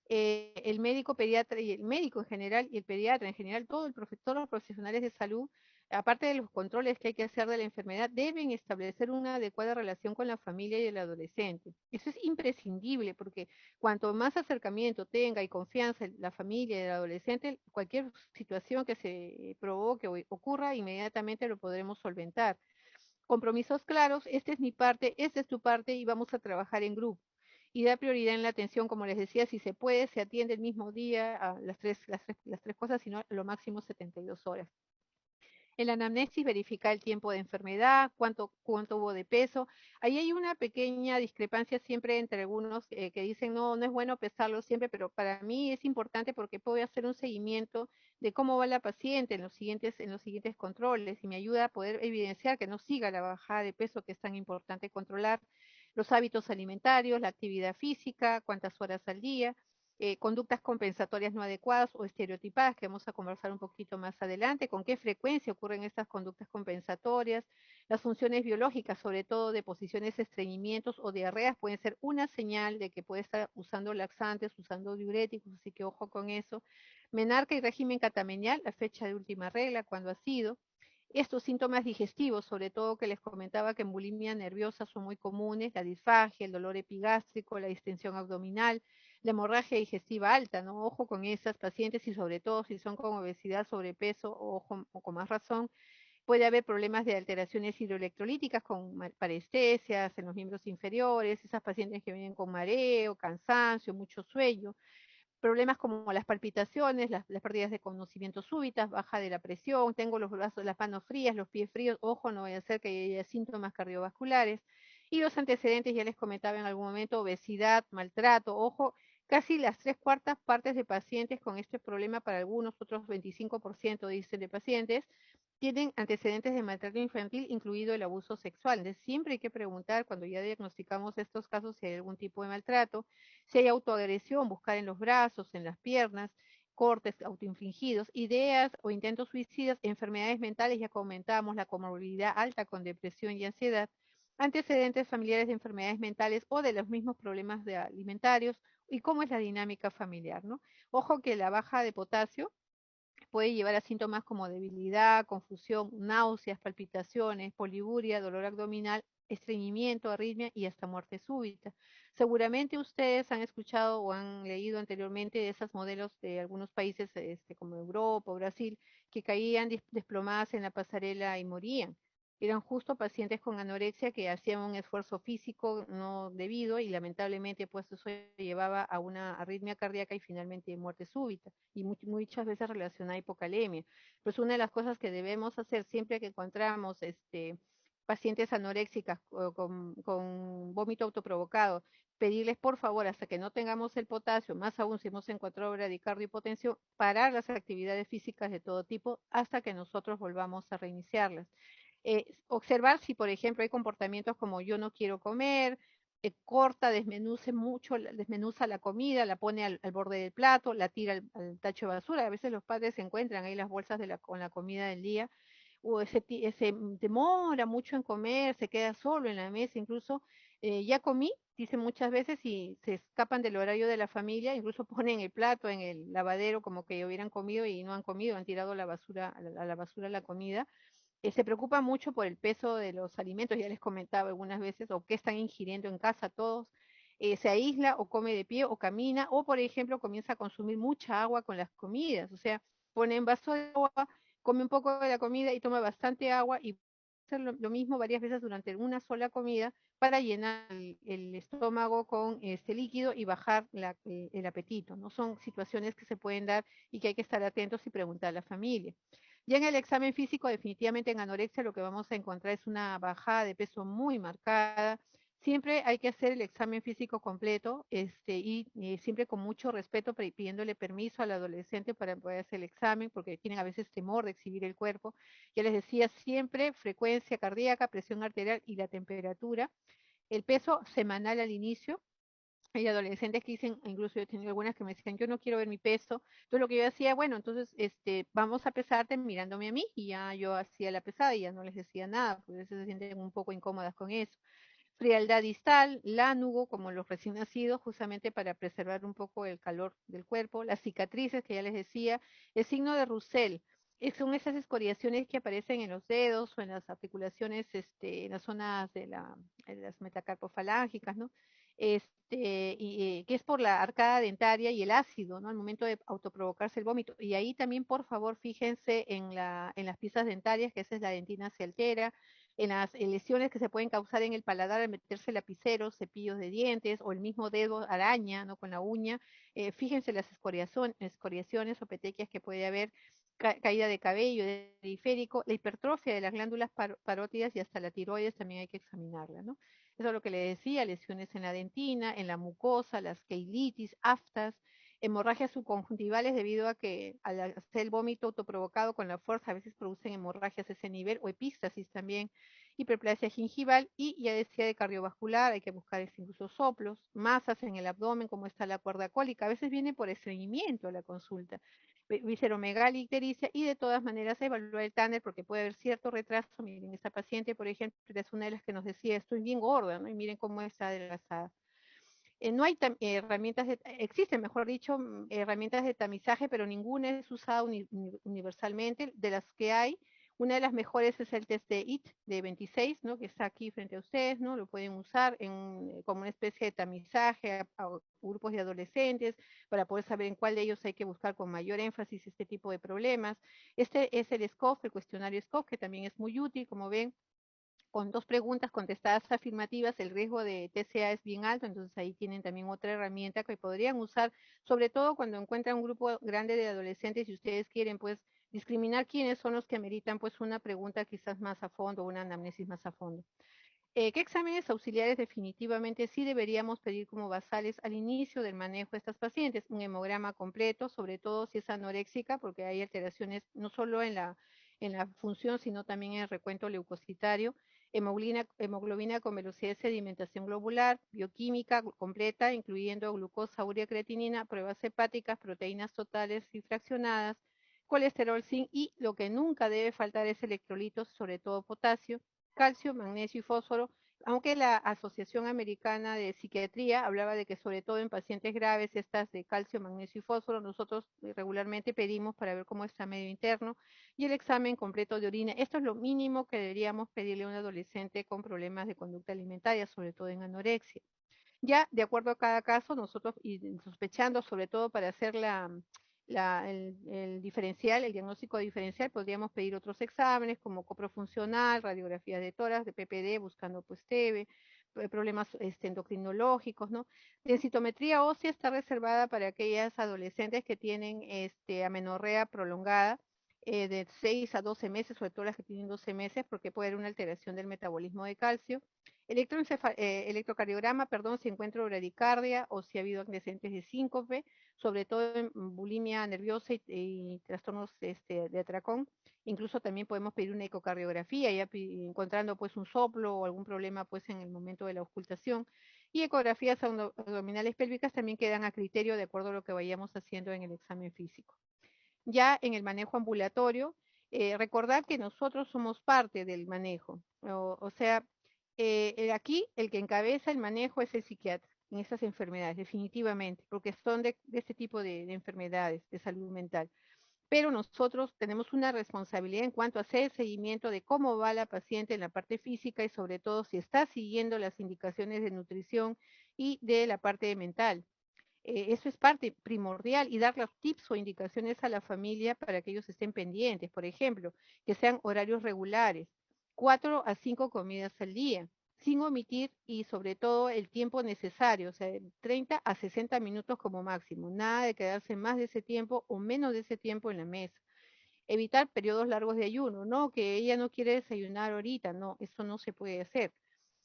El médico pediatra y el médico en general y el pediatra en general, todos los profesionales de salud, aparte de los controles que hay que hacer de la enfermedad, deben establecer una adecuada relación con la familia y el adolescente. Eso es imprescindible porque cuanto más acercamiento tenga y confianza en la familia y el adolescente, cualquier situación que se provoque o ocurra, inmediatamente lo podremos solventar. Compromisos claros, esta es mi parte, esta es tu parte y vamos a trabajar en grupo. Y da prioridad en la atención, como les decía, si se puede, se atiende el mismo día a las tres cosas, sino lo máximo 72 horas. En la anamnesis verificar el tiempo de enfermedad, cuánto hubo de peso. Ahí hay una pequeña discrepancia siempre entre algunos que dicen no es bueno pesarlo siempre, pero para mí es importante porque puedo hacer un seguimiento de cómo va la paciente en los siguientes controles y me ayuda a poder evidenciar que no siga la bajada de peso que es tan importante controlar, los hábitos alimentarios, la actividad física, cuántas horas al día, conductas compensatorias no adecuadas o estereotipadas, que vamos a conversar un poquito más adelante, con qué frecuencia ocurren estas conductas compensatorias, las funciones biológicas, sobre todo de posiciones, estreñimientos o diarreas, pueden ser una señal de que puede estar usando laxantes, usando diuréticos, así que ojo con eso. Menarca y régimen catamenial, la fecha de última regla, cuando ha sido. Estos síntomas digestivos, sobre todo que les comentaba que en bulimia nerviosa son muy comunes, la disfagia, el dolor epigástrico, la distensión abdominal, la hemorragia digestiva alta, ¿no? Ojo con esas pacientes y sobre todo si son con obesidad, sobrepeso, ojo o con más razón, puede haber problemas de alteraciones hidroelectrolíticas con parestesias en los miembros inferiores, esas pacientes que vienen con mareo, cansancio, mucho sueño, problemas como las palpitaciones, las pérdidas de conocimiento súbitas, baja de la presión, tengo los brazos, las manos frías, los pies fríos, ojo, no vaya a ser que haya síntomas cardiovasculares. Y los antecedentes, ya les comentaba en algún momento, obesidad, maltrato, ojo, casi las 3/4 partes de pacientes con este problema, para algunos otros 25% dicen de pacientes, tienen antecedentes de maltrato infantil, incluido el abuso sexual. Entonces, siempre hay que preguntar cuando ya diagnosticamos estos casos si hay algún tipo de maltrato, si hay autoagresión, buscar en los brazos, en las piernas, cortes autoinfligidos, ideas o intentos suicidas, enfermedades mentales, ya comentamos, la comorbilidad alta con depresión y ansiedad, antecedentes familiares de enfermedades mentales o de los mismos problemas de alimentarios y cómo es la dinámica familiar, ¿no? Ojo que la baja de potasio puede llevar a síntomas como debilidad, confusión, náuseas, palpitaciones, poliuria, dolor abdominal, estreñimiento, arritmia y hasta muerte súbita. Seguramente ustedes han escuchado o han leído anteriormente de esos modelos de algunos países como Europa o Brasil que caían desplomadas en la pasarela y morían. Eran justo pacientes con anorexia que hacían un esfuerzo físico no debido y lamentablemente pues eso llevaba a una arritmia cardíaca y finalmente muerte súbita y muchas veces relacionada a hipocalemia. Pues una de las cosas que debemos hacer siempre que encontramos pacientes anoréxicas con vómito autoprovocado, pedirles por favor, hasta que no tengamos el potasio, más aún si hemos encontrado bradicardia y hipotensión, parar las actividades físicas de todo tipo hasta que nosotros volvamos a reiniciarlas. Observar si, por ejemplo, hay comportamientos como yo no quiero comer, corta, desmenuce mucho, desmenuza la comida, la pone al borde del plato, la tira al tacho de basura. A veces los padres se encuentran ahí las bolsas con la comida del día, o ese demora mucho en comer, se queda solo en la mesa, incluso ya comí, dice muchas veces, y se escapan del horario de la familia, incluso ponen el plato en el lavadero como que hubieran comido y no han comido, han tirado la basura, a la basura la comida. Se preocupa mucho por el peso de los alimentos, ya les comentaba algunas veces, o qué están ingiriendo en casa todos, se aísla o come de pie o camina, o por ejemplo comienza a consumir mucha agua con las comidas, o sea, pone en vaso de agua, come un poco de la comida y toma bastante agua y hacer lo mismo varias veces durante una sola comida para llenar el estómago con este líquido y bajar el apetito, ¿no? Son situaciones que se pueden dar y que hay que estar atentos y preguntar a la familia. Ya en el examen físico, definitivamente en anorexia lo que vamos a encontrar es una bajada de peso muy marcada. Siempre hay que hacer el examen físico completo, y siempre con mucho respeto, pidiéndole permiso al adolescente para poder hacer el examen, porque tienen a veces temor de exhibir el cuerpo. Ya les decía, siempre frecuencia cardíaca, presión arterial y la temperatura. El peso semanal al inicio, hay adolescentes que dicen, incluso yo he tenido algunas que me decían, yo no quiero ver mi peso. Entonces lo que yo hacía, bueno, entonces vamos a pesarte mirándome a mí, y ya yo hacía la pesada y ya no les decía nada, porque a veces se sienten un poco incómodas con eso. Frialdad distal, lánugo, como los recién nacidos, justamente para preservar un poco el calor del cuerpo. Las cicatrices, que ya les decía, el signo de Roussel, son esas escoriaciones que aparecen en los dedos o en las articulaciones, en las zonas de las metacarpofalángicas, ¿no? Que es por la arcada dentaria y el ácido, ¿no? Al momento de autoprovocarse el vómito. Y ahí también, por favor, fíjense en las piezas dentarias, que esa es la dentina se altera, en las lesiones que se pueden causar en el paladar al meterse lapiceros, cepillos de dientes o el mismo dedo araña, ¿no? Con la uña. Fíjense las escoriaciones o petequias que puede haber. caída de cabello, de periférico, la hipertrofia de las glándulas parótidas y hasta la tiroides también hay que examinarla, ¿no? Eso es lo que le decía, lesiones en la dentina, en la mucosa, las queilitis, aftas, hemorragias subconjuntivales debido a que al hacer el vómito autoprovocado con la fuerza a veces producen hemorragias a ese nivel o epístasis también, hiperplasia gingival y ya decía de cardiovascular, hay que buscar incluso soplos, masas en el abdomen, como está la cuerda cólica, a veces viene por estreñimiento la consulta, visceromegalia, ictericia y de todas maneras evaluar el Tanner porque puede haber cierto retraso. Miren, esta paciente, por ejemplo, es una de las que nos decía, estoy bien gorda, ¿no? Y miren cómo está adelgazada. No hay herramientas, existen, mejor dicho, herramientas de tamizaje, pero ninguna es usada universalmente. De las que hay, una de las mejores es el test de IT de 26, ¿no? Que está aquí frente a ustedes, ¿no? Lo pueden usar como una especie de tamizaje a grupos de adolescentes para poder saber en cuál de ellos hay que buscar con mayor énfasis este tipo de problemas. Este es el SCOF, el cuestionario SCOF, que también es muy útil, como ven, con 2 preguntas contestadas afirmativas, el riesgo de TCA es bien alto, entonces ahí tienen también otra herramienta que podrían usar, sobre todo cuando encuentran un grupo grande de adolescentes y ustedes quieren pues discriminar quiénes son los que ameritan pues una pregunta quizás más a fondo, una anamnesis más a fondo. ¿Qué exámenes auxiliares definitivamente sí deberíamos pedir como basales al inicio del manejo de estas pacientes? Un hemograma completo, sobre todo si es anoréxica, porque hay alteraciones no solo en la función, sino también en el recuento leucocitario. Hemoglobina con velocidad de sedimentación globular, bioquímica completa, incluyendo glucosa, urea, creatinina, pruebas hepáticas, proteínas totales y fraccionadas, colesterol, zinc y lo que nunca debe faltar es electrolitos, sobre todo potasio, calcio, magnesio y fósforo, aunque la Asociación Americana de Psiquiatría hablaba de que sobre todo en pacientes graves, estas de calcio, magnesio y fósforo, nosotros regularmente pedimos para ver cómo está medio interno y el examen completo de orina. Esto es lo mínimo que deberíamos pedirle a un adolescente con problemas de conducta alimentaria, sobre todo en anorexia. Ya, de acuerdo a cada caso, nosotros, y sospechando sobre todo para hacer el diferencial, el diagnóstico diferencial, podríamos pedir otros exámenes como coprofuncional, radiografías de tórax, de PPD, buscando pues TB, problemas endocrinológicos, ¿no? Densitometría ósea está reservada para aquellas adolescentes que tienen amenorrea prolongada, de 6 a 12 meses, sobre todo las que tienen 12 meses, porque puede haber una alteración del metabolismo de calcio. Electrocardiograma, perdón, si encuentro bradicardia o si ha habido antecedentes de síncope, sobre todo en bulimia nerviosa y trastornos de atracón. Incluso también podemos pedir una ecocardiografía, ya encontrando pues un soplo o algún problema pues en el momento de la ocultación. Y ecografías abdominales pélvicas también quedan a criterio de acuerdo a lo que vayamos haciendo en el examen físico. Ya en el manejo ambulatorio, recordar que nosotros somos parte del manejo, o sea, aquí el que encabeza el manejo es el psiquiatra en estas enfermedades, definitivamente, porque son de este tipo de enfermedades de salud mental. Pero nosotros tenemos una responsabilidad en cuanto a hacer el seguimiento de cómo va la paciente en la parte física y sobre todo si está siguiendo las indicaciones de nutrición y de la parte mental. Eso es parte primordial y dar los tips o indicaciones a la familia para que ellos estén pendientes. Por ejemplo, que sean horarios regulares, 4 a 5 comidas al día, sin omitir y sobre todo el tiempo necesario, o sea, 30 a 60 minutos como máximo. Nada de quedarse más de ese tiempo o menos de ese tiempo en la mesa. Evitar periodos largos de ayuno, no, que ella no quiere desayunar ahorita, no, eso no se puede hacer.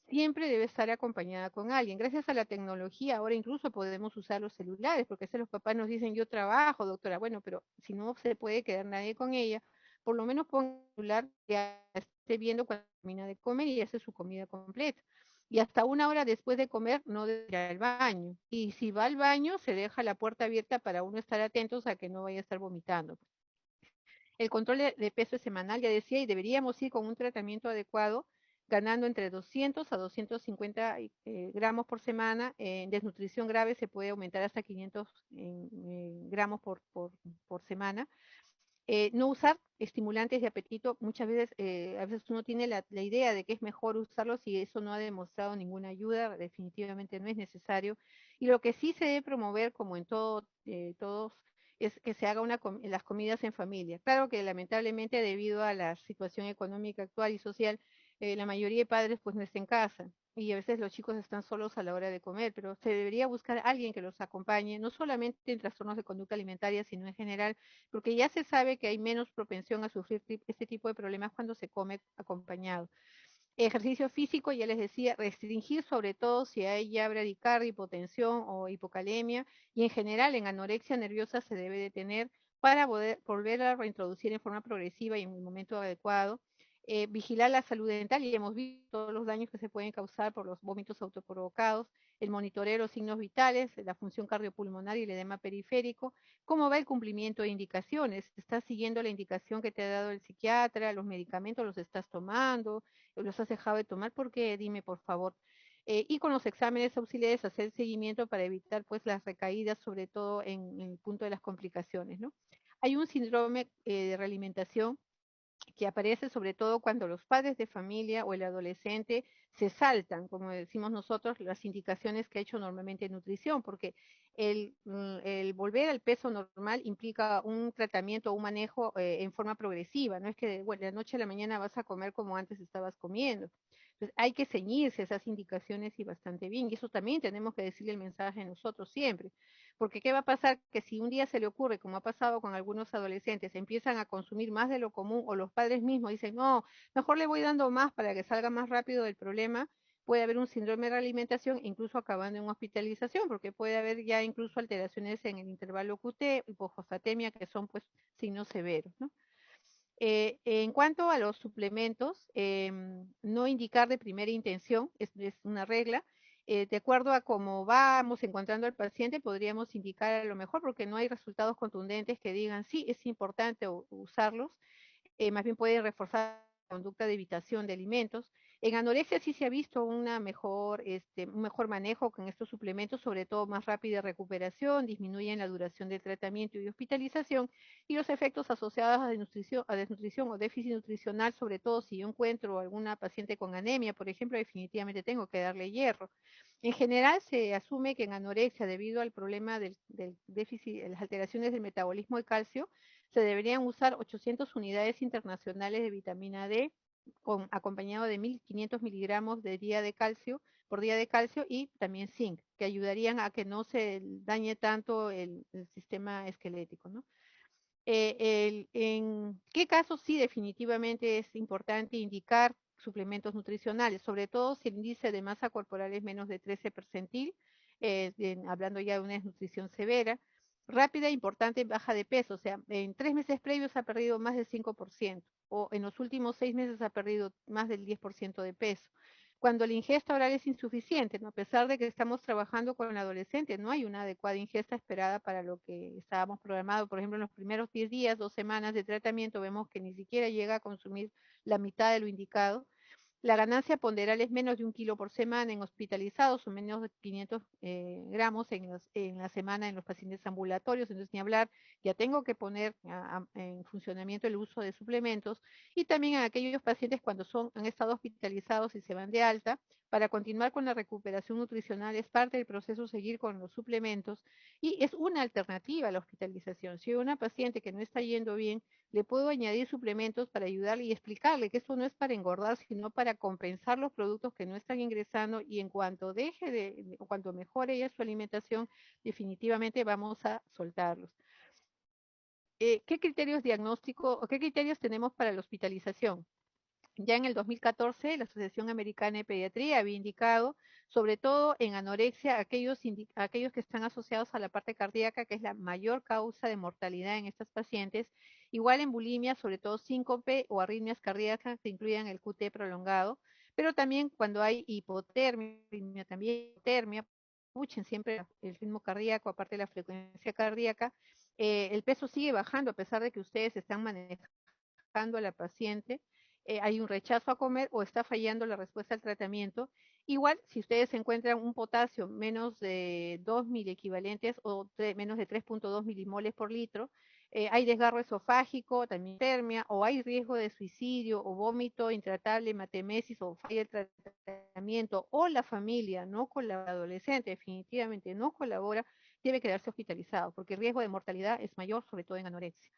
Siempre debe estar acompañada con alguien. Gracias a la tecnología, ahora incluso podemos usar los celulares, porque a veces los papás nos dicen, yo trabajo, doctora, bueno, pero si no se puede quedar nadie con ella, por lo menos ponga el celular que esté viendo cuando termina de comer y hace su comida completa. Y hasta 1 hora después de comer no debe ir al baño. Y si va al baño, se deja la puerta abierta para uno estar atentos a que no vaya a estar vomitando. El control de peso es semanal, ya decía, y deberíamos ir con un tratamiento adecuado, ganando entre 200 a 250 gramos por semana. En desnutrición grave se puede aumentar hasta 500 gramos por semana. No usar estimulantes de apetito, muchas veces, a veces uno tiene la idea de que es mejor usarlos y eso no ha demostrado ninguna ayuda, definitivamente no es necesario. Y lo que sí se debe promover, como en todos, es que se haga las comidas en familia. Claro que lamentablemente debido a la situación económica actual y social, la mayoría de padres pues no está en casa. y a veces los chicos están solos a la hora de comer, pero se debería buscar a alguien que los acompañe, no solamente en trastornos de conducta alimentaria, sino en general, porque ya se sabe que hay menos propensión a sufrir este tipo de problemas cuando se come acompañado. Ejercicio físico, ya les decía, restringir sobre todo si hay ya bradicardia, hipotensión o hipocalemia, y en general en anorexia nerviosa se debe detener para poder volver a reintroducir en forma progresiva y en el momento adecuado. Vigilar la salud dental, y hemos visto todos los daños que se pueden causar por los vómitos autoprovocados, el monitoreo de los signos vitales, la función cardiopulmonar y el edema periférico. ¿Cómo va el cumplimiento de indicaciones? ¿Estás siguiendo la indicación que te ha dado el psiquiatra? ¿Los medicamentos los estás tomando? ¿Los has dejado de tomar? ¿Por qué? Dime, por favor. Y con los exámenes auxiliares hacer seguimiento para evitar pues las recaídas, sobre todo en el punto de las complicaciones, ¿no? Hay un síndrome de realimentación que aparece sobre todo cuando los padres de familia o el adolescente se saltan, como decimos nosotros, las indicaciones que ha hecho normalmente nutrición, porque el volver al peso normal implica un tratamiento o un manejo en forma progresiva, no es que bueno, de la noche a la mañana vas a comer como antes estabas comiendo. Entonces hay que ceñirse a esas indicaciones y bastante bien, y eso también tenemos que decirle el mensaje nosotros siempre. Porque ¿qué va a pasar? Que si un día se le ocurre, como ha pasado con algunos adolescentes, empiezan a consumir más de lo común o los padres mismos dicen, no, mejor le voy dando más para que salga más rápido del problema, puede haber un síndrome de realimentación, incluso acabando en hospitalización, porque puede haber ya incluso alteraciones en el intervalo QT, hipofosfatemia, que son pues signos severos, ¿no? En cuanto a los suplementos, no indicar de primera intención, es una regla. De acuerdo a cómo vamos encontrando al paciente, podríamos indicar a lo mejor, porque no hay resultados contundentes que digan, sí, es importante usarlos, más bien puede reforzar la conducta de evitación de alimentos. En anorexia sí se ha visto un mejor manejo con estos suplementos, sobre todo más rápida recuperación, disminuyen la duración del tratamiento y hospitalización, y los efectos asociados a desnutrición o déficit nutricional, sobre todo si yo encuentro alguna paciente con anemia, por ejemplo, definitivamente tengo que darle hierro. En general se asume que en anorexia, debido al problema del déficit, las alteraciones del metabolismo de calcio, se deberían usar 800 unidades internacionales de vitamina D, acompañado de 1.500 miligramos de día de calcio, por día de calcio, y también zinc, que ayudarían a que no se dañe tanto el sistema esquelético, ¿no? En qué casos sí definitivamente es importante indicar suplementos nutricionales, sobre todo si el índice de masa corporal es menos de 13 percentil, hablando ya de una desnutrición severa, rápida, importante, baja de peso, o sea, en 3 meses previos ha perdido más del 5%, o en los últimos 6 meses ha perdido más del 10% de peso. Cuando la ingesta oral es insuficiente, ¿no? A pesar de que estamos trabajando con el adolescente, no hay una adecuada ingesta esperada para lo que estábamos programado. Por ejemplo, en los primeros 10 días, 2 semanas de tratamiento, vemos que ni siquiera llega a consumir la mitad de lo indicado. La ganancia ponderal es menos de 1 kilo por semana en hospitalizados, o menos de 500 gramos en la semana en los pacientes ambulatorios. Entonces, ni hablar, ya tengo que poner en funcionamiento el uso de suplementos, y también a aquellos pacientes cuando han estado hospitalizados y se van de alta, para continuar con la recuperación nutricional es parte del proceso seguir con los suplementos, y es una alternativa a la hospitalización. Si hay una paciente que no está yendo bien, le puedo añadir suplementos para ayudarle y explicarle que esto no es para engordar, sino para compensar los productos que no están ingresando, y en cuanto o cuanto mejore ella su alimentación, definitivamente vamos a soltarlos. ¿Qué criterios diagnósticos o qué criterios tenemos para la hospitalización? Ya en el 2014, la Asociación Americana de Pediatría había indicado, sobre todo en anorexia, aquellos que están asociados a la parte cardíaca, que es la mayor causa de mortalidad en estas pacientes. Igual en bulimia, sobre todo síncope o arritmias cardíacas que incluyan el QT prolongado, pero también cuando hay hipotermia, también hipotermia, escuchen siempre el ritmo cardíaco, aparte de la frecuencia cardíaca, el peso sigue bajando a pesar de que ustedes están manejando a la paciente, hay un rechazo a comer o está fallando la respuesta al tratamiento. Igual, si ustedes encuentran un potasio menos de 2.000 equivalentes o menos de 3,2 milimoles por litro, hay desgarro esofágico, también hipotermia, o hay riesgo de suicidio o vómito intratable, hematemesis o falla el tratamiento, o la familia no colabora, adolescente definitivamente no colabora, debe quedarse hospitalizado, porque el riesgo de mortalidad es mayor, sobre todo en anorexia.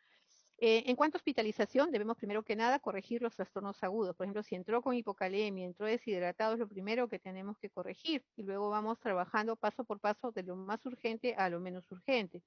En cuanto a hospitalización, debemos primero que nada corregir los trastornos agudos. Por ejemplo, si entró con hipocalemia, entró deshidratado, es lo primero que tenemos que corregir. Y luego vamos trabajando paso por paso de lo más urgente a lo menos urgente.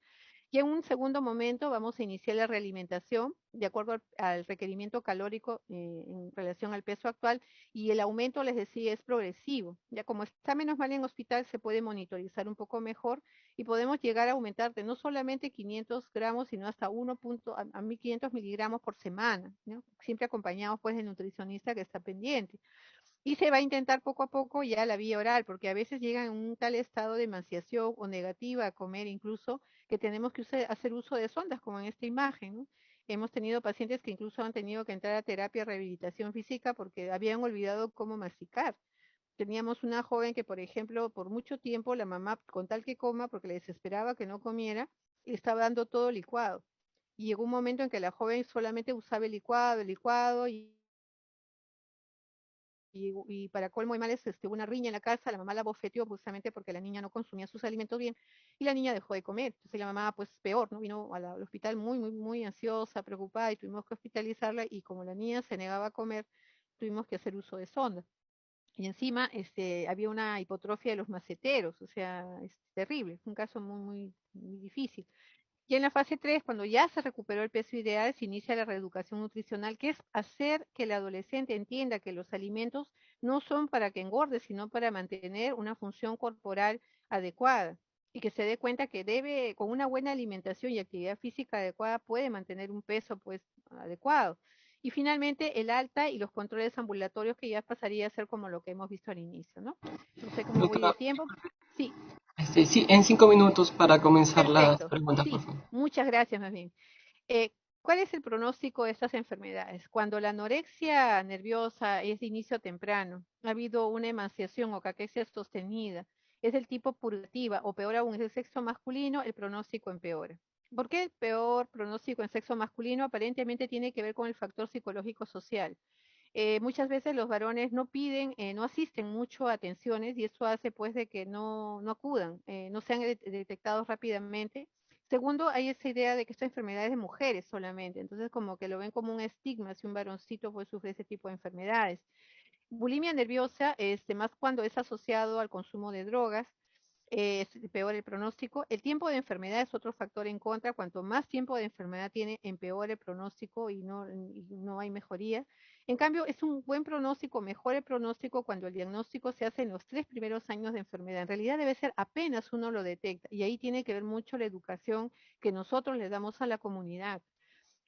Y en un segundo momento vamos a iniciar la realimentación de acuerdo al requerimiento calórico en relación al peso actual, y el aumento, les decía, es progresivo. Ya como está menos mal en hospital, se puede monitorizar un poco mejor y podemos llegar a aumentar de no solamente 500 gramos, sino hasta 1.500 miligramos por semana, ¿no? Siempre acompañados pues del nutricionista que está pendiente. Y se va a intentar poco a poco ya la vía oral, porque a veces llegan en un tal estado de emaciación o negativa a comer incluso, que tenemos que hacer uso de sondas, como en esta imagen, ¿no? Hemos tenido pacientes que incluso han tenido que entrar a terapia de rehabilitación física porque habían olvidado cómo masticar. Teníamos una joven que, por ejemplo, por mucho tiempo la mamá, con tal que coma, porque le desesperaba que no comiera, le estaba dando todo licuado. Y llegó un momento en que la joven solamente usaba el licuado, y para colmo de males, una riña en la casa, la mamá la bofeteó justamente porque la niña no consumía sus alimentos bien, y la niña dejó de comer. Entonces la mamá, pues peor, ¿no? Vino al hospital muy, muy, muy ansiosa, preocupada, y tuvimos que hospitalizarla, y como la niña se negaba a comer, tuvimos que hacer uso de sonda. Y encima había una hipotrofia de los maceteros, o sea, es terrible, es un caso muy, muy, muy difícil. Y en la fase 3, cuando ya se recuperó el peso ideal, se inicia la reeducación nutricional, que es hacer que el adolescente entienda que los alimentos no son para que engorde, sino para mantener una función corporal adecuada. Y que se dé cuenta que debe, con una buena alimentación y actividad física adecuada, puede mantener un peso pues adecuado. Y finalmente el alta y los controles ambulatorios, que ya pasaría a ser como lo que hemos visto al inicio, ¿no? No sé cómo voy de Doctora, tiempo. Sí, sí, en 5 minutos para comenzar las perfecto. preguntas, por Sí, favor. muchas gracias, más bien. Eh, ¿Cuál es el pronóstico de estas enfermedades? Cuando la anorexia nerviosa es de inicio temprano, ha habido una emanciación o caquexia sostenida, es del tipo purgativa, o peor aún, es del sexo masculino, el pronóstico empeora. ¿Por qué el peor pronóstico en sexo masculino? Aparentemente tiene que ver con el factor psicológico social. Muchas veces los varones no piden, no asisten mucho a atenciones, y eso hace pues de que no acudan, no sean detectados rápidamente. Segundo, hay esa idea de que esta enfermedad es de mujeres solamente, entonces como que lo ven como un estigma si un varoncito pues sufre ese tipo de enfermedades. Bulimia nerviosa, más cuando es asociado al consumo de drogas, es peor el pronóstico. El tiempo de enfermedad es otro factor en contra. Cuanto más tiempo de enfermedad tiene, empeora el pronóstico y no hay mejoría. En cambio, es un buen pronóstico, mejor el pronóstico cuando el diagnóstico se hace en los 3 primeros años de enfermedad. En realidad debe ser apenas uno lo detecta, y ahí tiene que ver mucho la educación que nosotros le damos a la comunidad.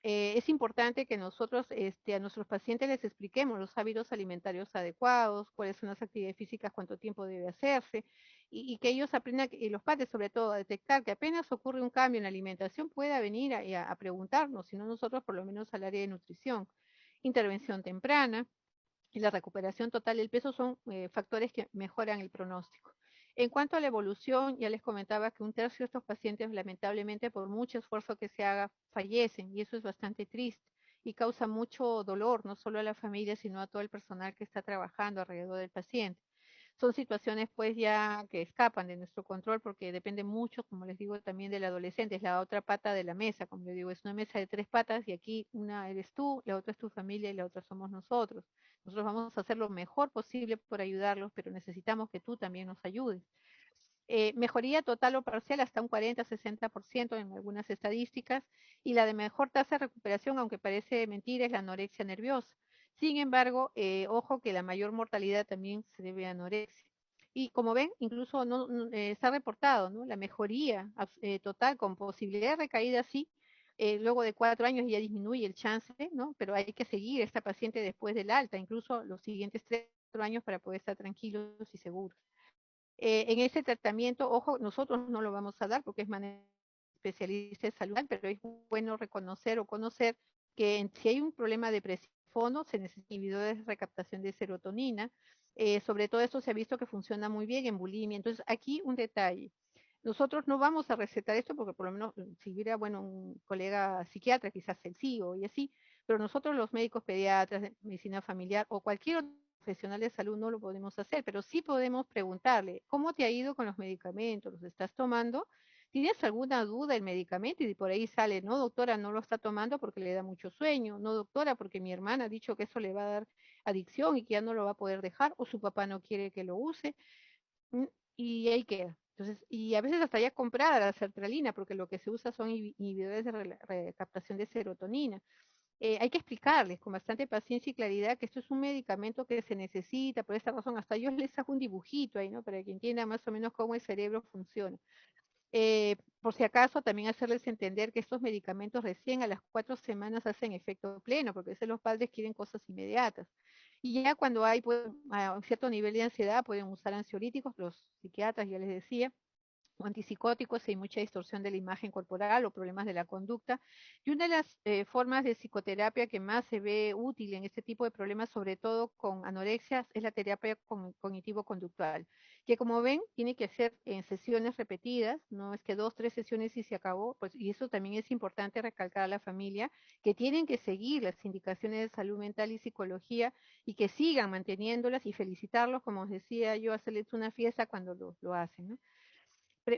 Es importante que nosotros a nuestros pacientes les expliquemos los hábitos alimentarios adecuados, cuáles son las actividades físicas, cuánto tiempo debe hacerse, y que ellos aprendan, y los padres sobre todo, a detectar que apenas ocurre un cambio en la alimentación, pueda venir a preguntarnos, si no nosotros por lo menos al área de nutrición. Intervención temprana y la recuperación total del peso son factores que mejoran el pronóstico. En cuanto a la evolución, ya les comentaba que un tercio de estos pacientes, lamentablemente, por mucho esfuerzo que se haga, fallecen, y eso es bastante triste y causa mucho dolor, no solo a la familia, sino a todo el personal que está trabajando alrededor del paciente. Son situaciones pues ya que escapan de nuestro control, porque depende mucho, como les digo, también del adolescente. Es la otra pata de la mesa, como les digo, es una mesa de 3 patas, y aquí una eres tú, la otra es tu familia y la otra somos nosotros. Nosotros vamos a hacer lo mejor posible por ayudarlos, pero necesitamos que tú también nos ayudes. Mejoría total o parcial hasta un 40-60% en algunas estadísticas, y la de mejor tasa de recuperación, aunque parece mentira, es la anorexia nerviosa. Sin embargo, ojo que la mayor mortalidad también se debe a anorexia. Y como ven, incluso está reportado, ¿no? La mejoría total con posibilidad de recaída, sí, luego de 4 años ya disminuye el chance, ¿no? Pero hay que seguir a esta paciente después del alta, incluso los siguientes 3 4 años, para poder estar tranquilos y seguros. En ese tratamiento, ojo, nosotros no lo vamos a dar porque es manera especialista de salud, pero es bueno reconocer o conocer que si hay un problema de presión fondo, se necesitan inhibidores de recaptación de serotonina. Sobre todo esto se ha visto que funciona muy bien en bulimia. Entonces, aquí un detalle. Nosotros no vamos a recetar esto porque por lo menos si hubiera, bueno, un colega psiquiatra, quizás el sí o y así, pero nosotros los médicos pediatras de medicina familiar o cualquier otro profesional de salud no lo podemos hacer, pero sí podemos preguntarle, ¿cómo te ha ido con los medicamentos? ¿Los estás tomando? ¿tienes alguna duda del medicamento? Y por ahí sale, no doctora, no lo está tomando porque le da mucho sueño, no doctora, porque mi hermana ha dicho que eso le va a dar adicción y que ya no lo va a poder dejar, o su papá no quiere que lo use, mm, y ahí queda. Entonces, y a veces hasta ya comprada la sertralina, porque lo que se usa son inhibidores de recaptación de serotonina. Hay que explicarles con bastante paciencia y claridad que esto es un medicamento que se necesita, por esta razón, hasta yo les hago un dibujito ahí, ¿no? Para que entiendan más o menos cómo el cerebro funciona. Por si acaso, también hacerles entender que estos medicamentos recién a las 4 semanas hacen efecto pleno, porque a veces los padres quieren cosas inmediatas. Y ya cuando hay pues, a un cierto nivel de ansiedad, pueden usar ansiolíticos, los psiquiatras, ya les decía, o antipsicóticos si hay mucha distorsión de la imagen corporal o problemas de la conducta. Y una de las formas de psicoterapia que más se ve útil en este tipo de problemas, sobre todo con anorexia, es la terapia cognitivo-conductual, que como ven, tiene que ser en sesiones repetidas, no es que 2, 3 sesiones y se acabó, pues, y eso también es importante recalcar a la familia, que tienen que seguir las indicaciones de salud mental y psicología y que sigan manteniéndolas y felicitarlos, como os decía yo, hacerles una fiesta cuando lo hacen, ¿no?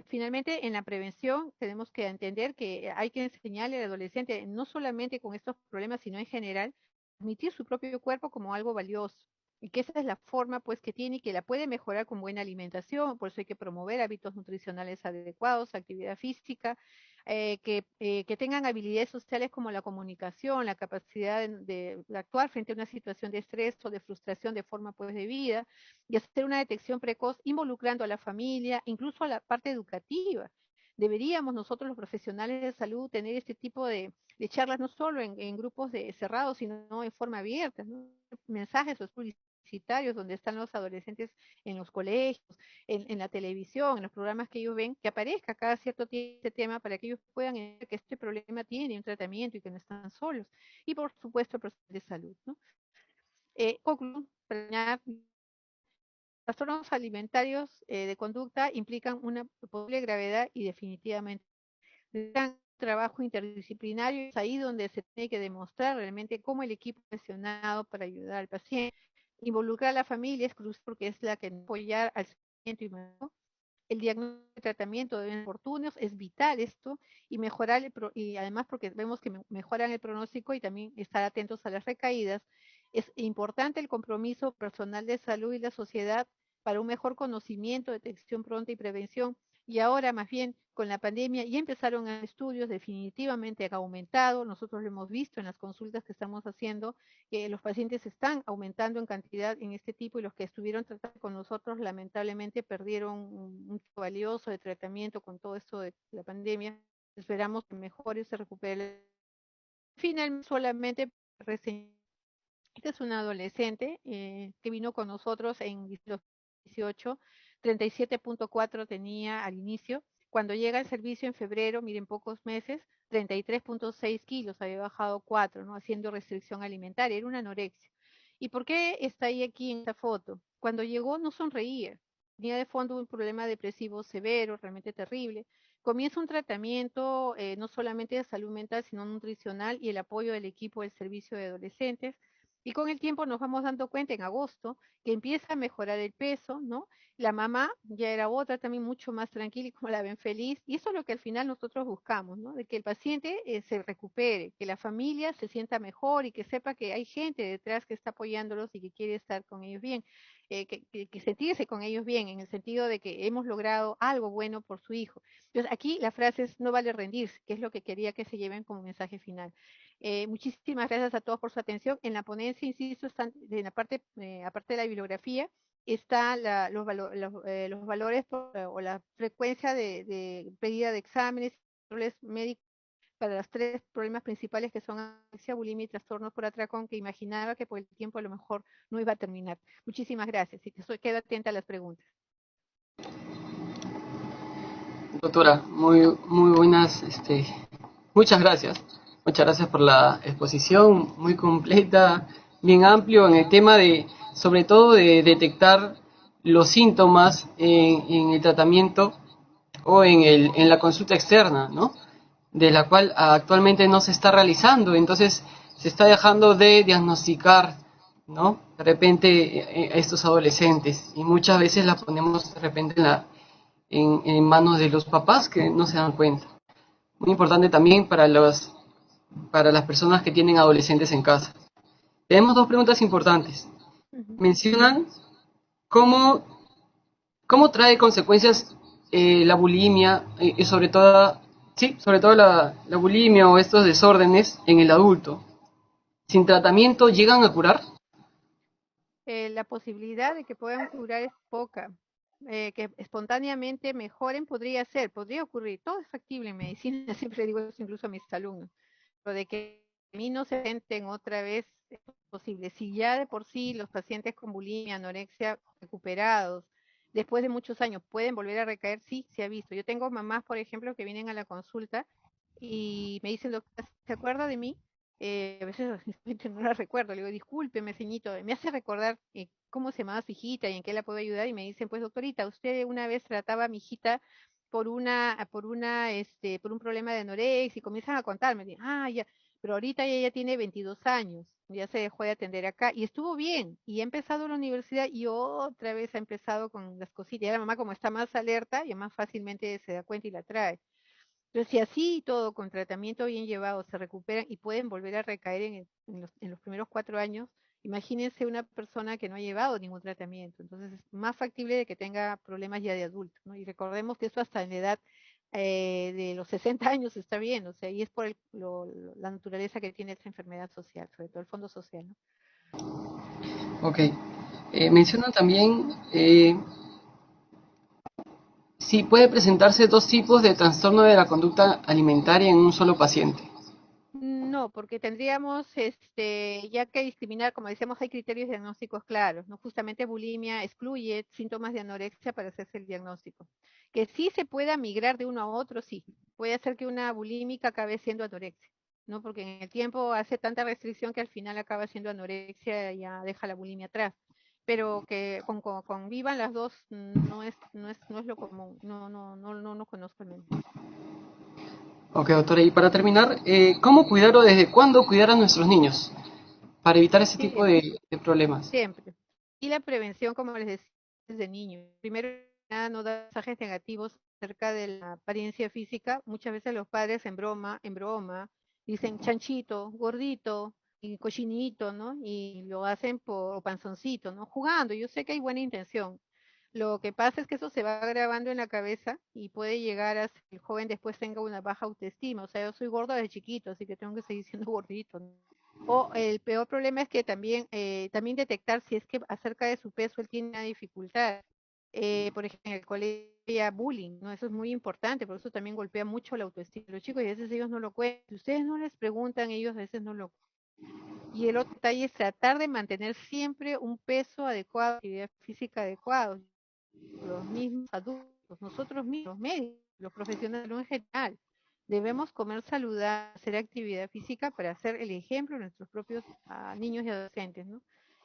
Finalmente, en la prevención tenemos que entender que hay que enseñarle al adolescente, no solamente con estos problemas, sino en general, admitir su propio cuerpo como algo valioso. Y que esa es la forma pues que tiene y que la puede mejorar con buena alimentación, por eso hay que promover hábitos nutricionales adecuados, actividad física, que tengan habilidades sociales como la comunicación, la capacidad de actuar frente a una situación de estrés o de frustración de forma pues de vida, y hacer una detección precoz involucrando a la familia, incluso a la parte educativa. Deberíamos nosotros los profesionales de salud tener este tipo de charlas no solo en grupos cerrados, sino en forma abierta, ¿no? Mensajes publicitarios donde están los adolescentes en los colegios, en la televisión, en los programas que ellos ven, que aparezca cada cierto tiempo este tema para que ellos puedan ver que este problema tiene un tratamiento y que no están solos. Y por supuesto el proceso de salud, ¿no? Conclusión, trastornos alimentarios de conducta implican una posible gravedad y definitivamente un trabajo interdisciplinario. Es ahí donde se tiene que demostrar realmente cómo el equipo es gestionado para ayudar al paciente. Involucrar a la familia es crucial porque es la que apoyar al seguimiento y manejo. El diagnóstico y tratamiento deben ser oportunos, es vital esto, y mejorar y además porque vemos que mejoran el pronóstico y también estar atentos a las recaídas. Es importante el compromiso personal de salud y la sociedad para un mejor conocimiento, detección pronta y prevención. Y ahora, más bien, con la pandemia ya empezaron estudios, definitivamente han aumentado, nosotros lo hemos visto en las consultas que estamos haciendo, que los pacientes están aumentando en cantidad en este tipo y los que estuvieron tratando con nosotros lamentablemente perdieron un tiempo valioso de tratamiento con todo esto de la pandemia. Esperamos que mejore, se recupere. Finalmente, solamente reseñar. Esta es una adolescente que vino con nosotros en 2018, 37.4 tenía al inicio. Cuando llega al servicio en febrero, miren, pocos meses, 33.6 kilos, había bajado 4, ¿no? Haciendo restricción alimentaria, era una anorexia. ¿Y por qué está ahí aquí en esta foto? Cuando llegó no sonreía, tenía de fondo un problema depresivo severo, realmente terrible. Comienza un tratamiento no solamente de salud mental, sino nutricional y el apoyo del equipo del servicio de adolescentes, y con el tiempo nos vamos dando cuenta en agosto que empieza a mejorar el peso, ¿no? La mamá ya era otra también mucho más tranquila y como la ven feliz. Y eso es lo que al final nosotros buscamos, ¿no? De que el paciente se recupere, que la familia se sienta mejor y que sepa que hay gente detrás que está apoyándolos y que quiere estar con ellos bien, que sentirse con ellos bien, en el sentido de que hemos logrado algo bueno por su hijo. Entonces aquí la frase es no vale rendirse, que es lo que quería que se lleven como mensaje final. Muchísimas gracias a todos por su atención. En la ponencia, insisto, están en la parte, aparte de la bibliografía, está los valores o la frecuencia de pedida de exámenes, controles médicos para los 3 problemas principales que son anorexia, bulimia y trastornos por atracón, que imaginaba que por el tiempo a lo mejor no iba a terminar. Muchísimas gracias y quedo atenta a las preguntas. Doctora, muy buenas, muchas gracias. Muchas gracias por la exposición, muy completa, bien amplio en el tema de, sobre todo de detectar los síntomas en el tratamiento o en la consulta externa, ¿no? De la cual actualmente no se está realizando, entonces se está dejando de diagnosticar, ¿no? De repente estos adolescentes y muchas veces la ponemos de repente en manos de los papás que no se dan cuenta. Muy importante también para las personas que tienen adolescentes en casa. Tenemos dos preguntas importantes. Ujú. Mencionan cómo, cómo trae consecuencias la bulimia, y sobre todo, sí, sobre todo la bulimia o estos desórdenes en el adulto. ¿Sin tratamiento llegan a curar? La posibilidad de que puedan curar es poca. Que espontáneamente mejoren podría ocurrir. Todo es factible en medicina, siempre digo eso incluso a mis alumnos. Pero de que a mí no se sienten otra vez es posible. Si ya de por sí los pacientes con bulimia, anorexia recuperados, después de muchos años pueden volver a recaer, sí, se ha visto. Yo tengo mamás, por ejemplo, que vienen a la consulta y me dicen, doctora, ¿se acuerda de mí? A veces honestamente no la recuerdo, le digo, discúlpeme, ceñito, me hace recordar cómo se llamaba su hijita y en qué la puedo ayudar, y me dicen, pues doctorita, usted una vez trataba a mi hijita por un problema de anorexia, y comienzan a contarme, ya, pero ahorita ella ya tiene 22 años, ya se dejó de atender acá, y estuvo bien, y ha empezado la universidad, y otra vez ha empezado con las cositas, y la mamá como está más alerta, ya más fácilmente se da cuenta y la trae. Entonces, si así y todo, con tratamiento bien llevado, se recuperan y pueden volver a recaer en los primeros 4 años, imagínense una persona que no ha llevado ningún tratamiento. Entonces, es más factible de que tenga problemas ya de adulto, ¿no? Y recordemos que eso hasta en la edad de los 60 años está bien, o sea, y es por la naturaleza que tiene esta enfermedad social, sobre todo el fondo social, ¿no? Ok. Mencionan también si puede presentarse dos tipos de trastorno de la conducta alimentaria en un solo paciente. No, porque tendríamos ya que discriminar, como decíamos, hay criterios diagnósticos claros, ¿no? Justamente bulimia excluye síntomas de anorexia para hacerse el diagnóstico. Que sí se pueda migrar de uno a otro, sí. Puede hacer que una bulímica acabe siendo anorexia, ¿no? Porque en el tiempo hace tanta restricción que al final acaba siendo anorexia y ya deja la bulimia atrás. Pero que convivan las dos no es lo común. No conozco al menos. Ok, doctora, y para terminar, ¿cómo cuidar o desde cuándo cuidar a nuestros niños para evitar ese tipo Siempre. de problemas? Siempre. Y la prevención, como les decía, desde niños. Primero, nada, no dar mensajes negativos acerca de la apariencia física. Muchas veces los padres en broma, dicen chanchito, gordito y cochinito, ¿no? Y lo hacen por o panzoncito, ¿no? Jugando. Yo sé que hay buena intención. Lo que pasa es que eso se va grabando en la cabeza y puede llegar a que el joven después tenga una baja autoestima. O sea, yo soy gordo desde chiquito, así que tengo que seguir siendo gordito, ¿no? O el peor problema es que también detectar si es que acerca de su peso él tiene una dificultad. Por ejemplo, en el colegio hay bullying, ¿no? Eso es muy importante, por eso también golpea mucho la autoestima de los chicos y a veces ellos no lo cuentan. Si ustedes no les preguntan, ellos a veces no lo. Y el otro detalle es tratar de mantener siempre un peso adecuado, actividad física adecuada. Los mismos adultos, nosotros mismos, los médicos, los profesionales en general. Debemos comer saludable, hacer actividad física para hacer el ejemplo de nuestros propios niños y adolescentes, ¿no?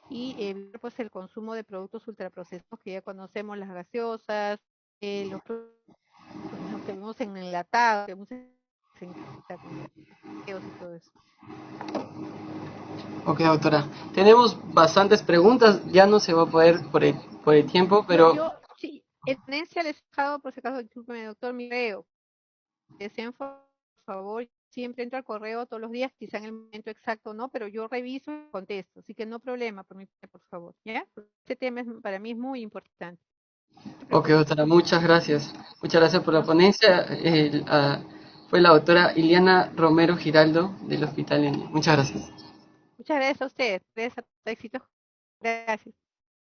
Y evitar pues el consumo de productos ultraprocesados que ya conocemos, las gaseosas, los productos que vemos en enlatados, que vemos con lácteos y todo eso. Ok, doctora, tenemos bastantes preguntas, ya no se va a poder por el tiempo, pero Sí, en ponencia les he dejado, por si acaso, discúlpeme, doctor, mi correo. Deseen, por favor, siempre entro al correo todos los días, quizá en el momento exacto no, pero yo reviso y contesto, así que no problema por mi parte, por favor, ¿ya? Este tema para mí es muy importante. No se ok, preocupe. doctora, muchas gracias. Muchas gracias por la No, ponencia. Fue la doctora Iliana Romero Giraldo del Hospital N. Muchas gracias. muchas gracias a ustedes, gracias, éxitos, gracias.